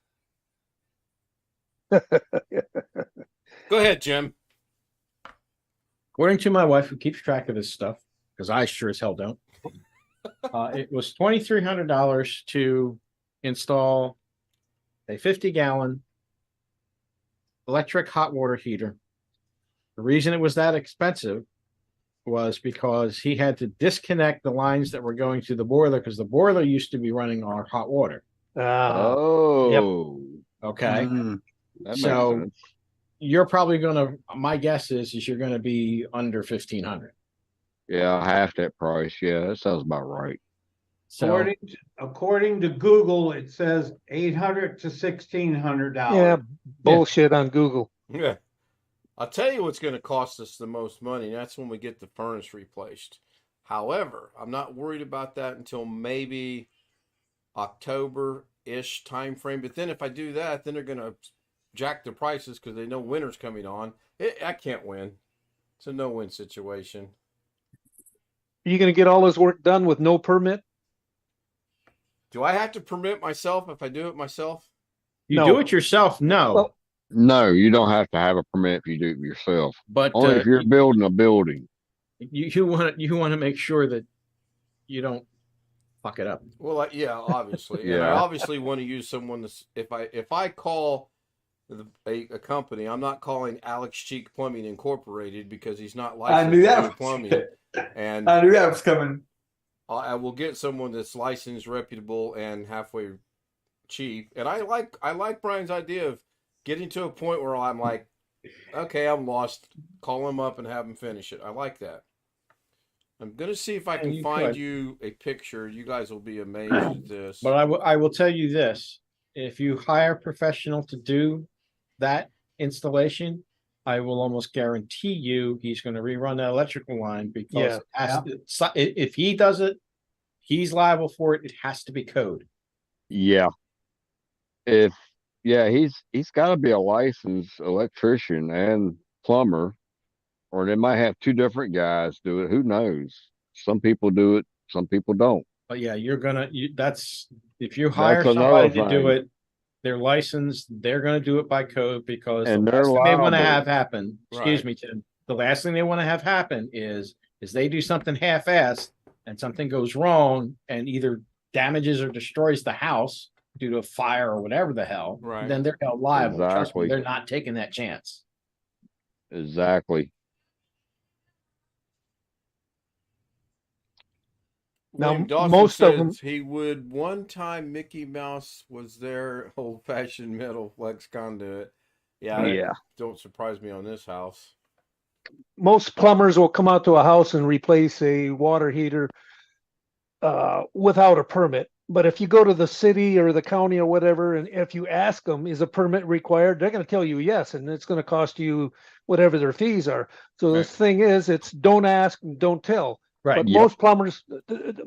Go ahead, Jim. According to my wife, who keeps track of this stuff, because I sure as hell don't. It was $2,300 to install a 50-gallon electric hot water heater. The reason it was that expensive was because he had to disconnect the lines that were going to the boiler, because the boiler used to be running our hot water. Oh, Okay. that makes So sense. you're probably gonna, my guess is you're gonna be under 1,500. Yeah, half that price. Yeah, that sounds about right. So According to Google, it says $800 to $1,600. Yeah, bullshit on Google. Yeah. I'll tell you what's going to cost us the most money. And that's when we get the furnace replaced. However, I'm not worried about that until maybe October-ish time frame. But then if I do that, then they're going to jack the prices because they know winter's coming on. I can't win. It's a no-win situation. Are you going to get all this work done with no permit? Do I have to permit myself if I do it myself? you No. do it yourself, no. Well, No, you don't have to have a permit if you do it yourself. But Only if you're building a building. you want to make sure that you don't fuck it up. Well, yeah, obviously, and I Yeah. obviously want to use someone that's if I call a company, I'm not calling Alex Cheak Plumbing Incorporated because he's not licensed I knew to that do was plumbing, and I knew that was coming. I will get someone that's licensed, reputable, and halfway cheap. And I like Brian's idea of getting to a point where I'm like, okay, I'm lost. Call him up and have him finish it. I like that. I'm gonna see if I And can you find could. you a picture. You guys will be amazed at this. But I will tell you this: if you hire a professional to do that installation, I will almost guarantee you he's going to rerun that electrical line because if he does it, he's liable for it. It has to be code. Yeah. He's got to be a licensed electrician and plumber, or they might have two different guys do it. Who knows? Some people do it, some people don't. But yeah, that's if you hire That's another somebody to do thing. it, they're licensed, they're going to do it by code because And the they're last thing they want to liable. have happen, excuse Right. me, Tim, the last thing they want to have happen is they do something half-assed and something goes wrong and either damages or destroys the house due to a fire or whatever the hell, Right. then they're held liable. Trust me, Exactly. they're not taking that chance. Exactly. Now, William Dawson most says of them- he would one time Mickey Mouse was their old fashioned metal flex conduit. Yeah, Yeah. don't surprise me on this house. most plumbers will come out to a house and replace a water heater without a permit. But if you go to the city or the county or whatever, and if you ask them, is a permit required? They're going to tell you yes, and it's going to cost you whatever their fees are. So the Right. thing is, it's don't ask and don't tell. Right. But Yep.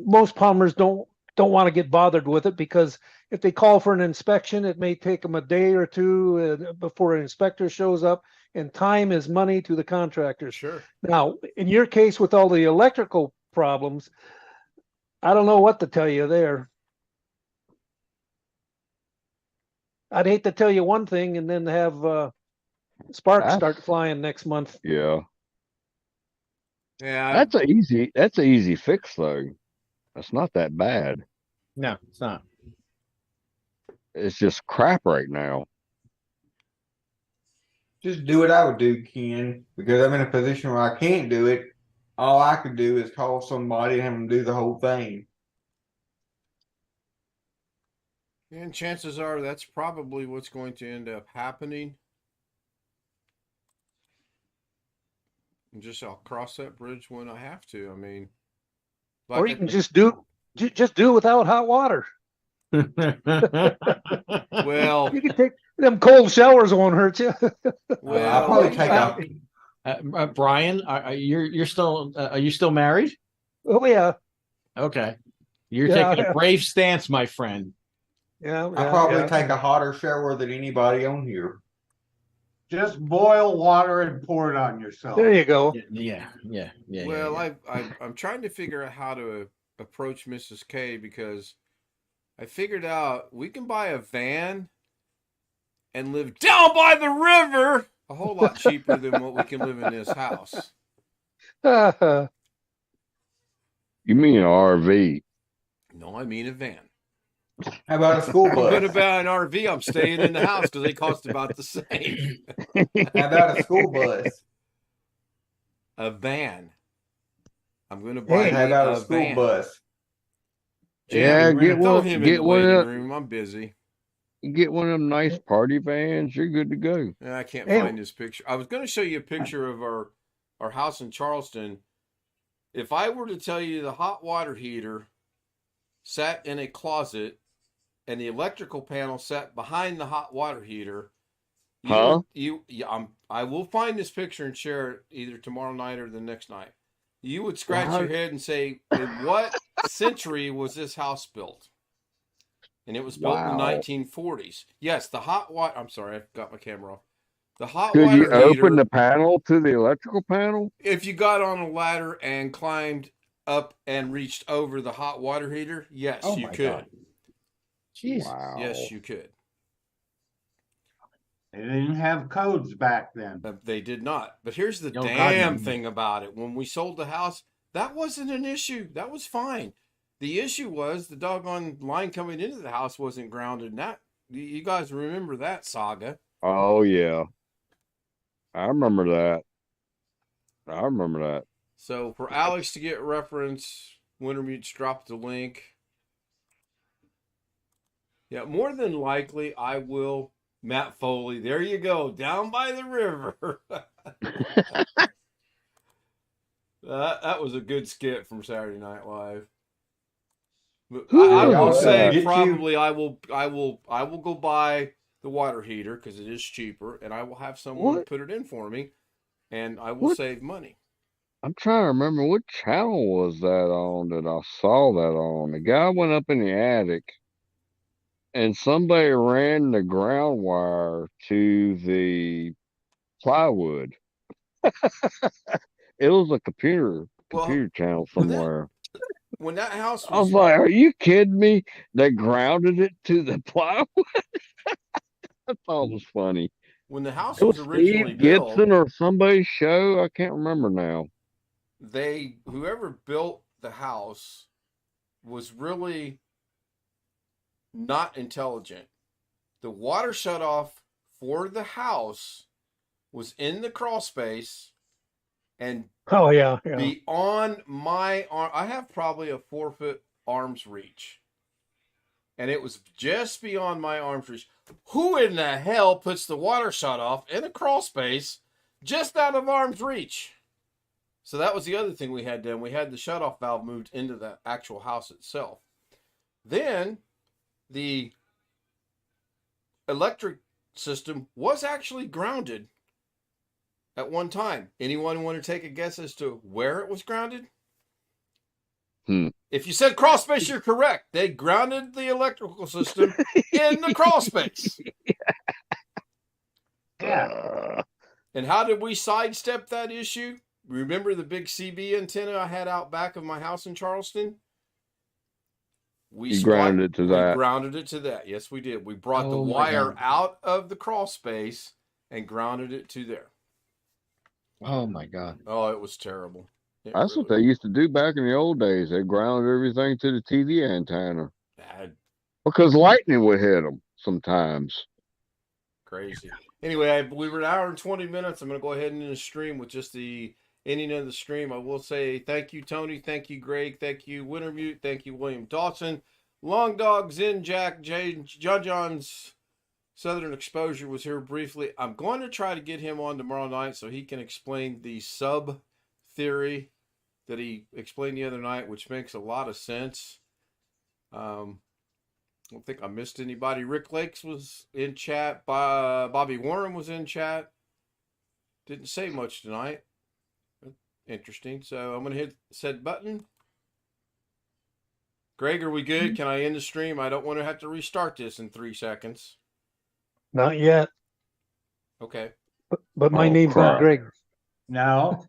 most plumbers don't want to get bothered with it because if they call for an inspection, it may take them a day or two before an inspector shows up, and time is money to the contractors. Sure. Now, in your case with all the electrical problems, I don't know what to tell you there. I'd hate to tell you one thing and then have sparks start flying next month. Yeah. Yeah. That's a easy fix though. That's not that bad. No, it's not. It's just crap right now. Just do what I would do, Ken, because I'm in a position where I can't do it. all I could do is call somebody and have them do the whole thing. And chances are that's probably what's going to end up happening. And just I'll cross that bridge when I have to. I mean, Or you can just do it without hot water. well, You can take them cold showers won't hurt you. I'll probably take Brian, are you still married? Oh yeah, Okay, you're Yeah, taking yeah. a brave stance, my friend. yeah. I'll probably take a hotter shower than anybody on here. Just boil water and pour it on yourself. There you go. Yeah. well, yeah. I'm trying to figure out how to approach Mrs. K because I figured out we can buy a van and live down by the river a whole lot cheaper than what we can live in this house. You mean an RV? No, I mean a van. How about a school What bus? about an RV? I'm staying in the house because they cost about the same. How about a school bus? A van. I'm going to buy How about a a school van. bus? Yeah, Jamie, get throw one. him in Get the one waiting of room. I'm busy. get one of them nice party vans. You're good to go. I can't Hey. find this picture. I was going to show you a picture of our house in Charleston. If I were to tell you the hot water heater sat in a closet and the electrical panel sat behind the hot water heater, I will find this picture and share it either tomorrow night or the next night. You would scratch your head and say, in what century was this house built? And it was built in the Wow. 1940s. Yes, the hot water. I'm sorry, I got my camera off. The hot Could you water heater. open the panel to the electrical panel? If you got on a ladder and climbed up and reached over the hot water heater, yes, Oh you my could. God. Jesus. Wow. Yes, you could. They didn't have codes back then. They did not. But here's the No, God, damn no. thing about it. When we sold the house, that wasn't an issue. That was fine. The issue was the doggone line coming into the house wasn't grounded. And that, you guys remember that saga. Oh yeah. I remember that. So for Alex to get reference, Wintermute's dropped the link. Yeah, more than likely I will. Matt Foley, there you go, down by the river. That was a good skit from Saturday Night Live. But I will say probably I will go buy the water heater because it is cheaper, and I will have someone put it in for me, and I will save money. I'm trying to remember what channel was that on that I saw that on. The guy went up in the attic and somebody ran the ground wire to the plywood. It was a computer channel somewhere. When that house I was like, are you kidding me? They grounded it to the plywood? I thought it was funny. When the house It was was originally Steve built, Gibson or somebody's show. I can't remember now. whoever built the house was really not intelligent. The water shut off for the house was in the crawl space and Oh yeah. beyond my arm. I have probably a 4-foot arm's reach. And it was just beyond my arm's reach. Who in the hell puts the water shut off in a crawl space just out of arm's reach? So that was the other thing we had done. We had the shutoff valve moved into the actual house itself. Then the electric system was actually grounded at one time. Anyone want to take a guess as to where it was grounded? If you said crawl space, you're correct. They grounded the electrical system in the crawl space. Yeah. And how did we sidestep that issue? Remember the big CB antenna I had out back of my house in Charleston? We grounded it to that. We grounded it to that. Yes, we did. We brought the wire out of the crawl space and grounded it to there. Oh my God. Oh, it was terrible. That's what they used to do back in the old days. They grounded everything to the TV antenna. Because lightning would hit them sometimes. Crazy. Anyway, we were an hour and 20 minutes. I'm going to go ahead and end the stream with just the ending of the stream. I will say thank you, Tony. Thank you, Greg. Thank you, Wintermute. Thank you, William Dawson. Long Dog, Zen Jack, John John's Southern Exposure was here briefly. I'm going to try to get him on tomorrow night so he can explain the sub theory that he explained the other night, which makes a lot of sense. I don't think I missed anybody. Rick Lakes was in chat. Bobby Warren was in chat. Didn't say much tonight. Interesting. So I'm going to hit the said button. Greg, are we good? Can I end the stream? I don't want to have to restart this in 3 seconds. Not yet, Okay. but my Oh, name's crap. not Greg. No.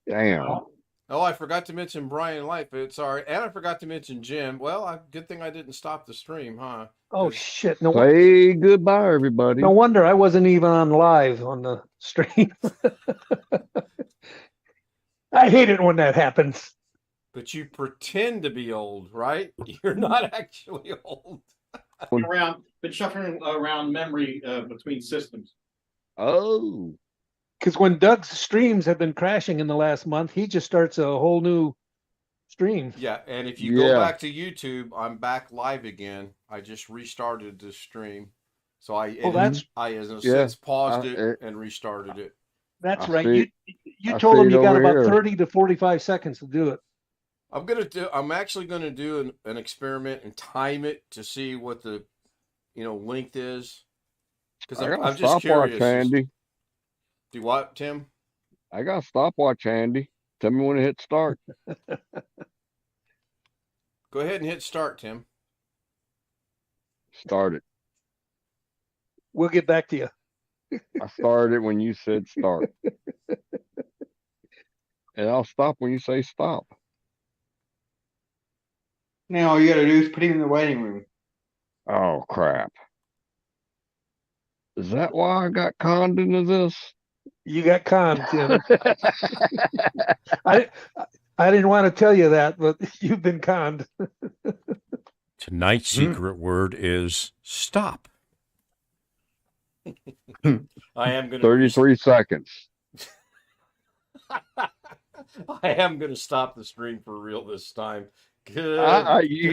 Damn. Oh, I forgot to mention Brian Lightfoot. Sorry. And I forgot to mention Jim. Well, good thing I didn't stop the stream, huh? Oh shit! No, Say goodbye, everybody. no wonder I wasn't even on live on the stream. I hate it when that happens. But you pretend to be old, right? You're not actually old. Been shuffling around memory between systems. Oh, Because when Doug's streams have been crashing in the last month, he just starts a whole new stream. Yeah, and if you go back to YouTube, I'm back live again. I just restarted the stream. So I as a sense, paused it and restarted it. That's I right. see- You I told see him it you got over about here. 30 to 45 seconds to do it. I'm actually gonna do an experiment and time it to see what the length is. Because I got a I'm just stopwatch curious. handy. Do what, Tim? I got a stopwatch handy. Tell me when to hit start. Go ahead and hit start, Tim. Start it. We'll get back to you. I started when you said start. And I'll stop when you say stop. Now all you gotta do is put him in the waiting room. Oh, crap. Is that why I got conned into this? You got conned, Tim. I didn't want to tell you that, but you've been conned. Tonight's secret word is stop. I am going to 33 seconds. I am going to stop the stream for real this time. Good. You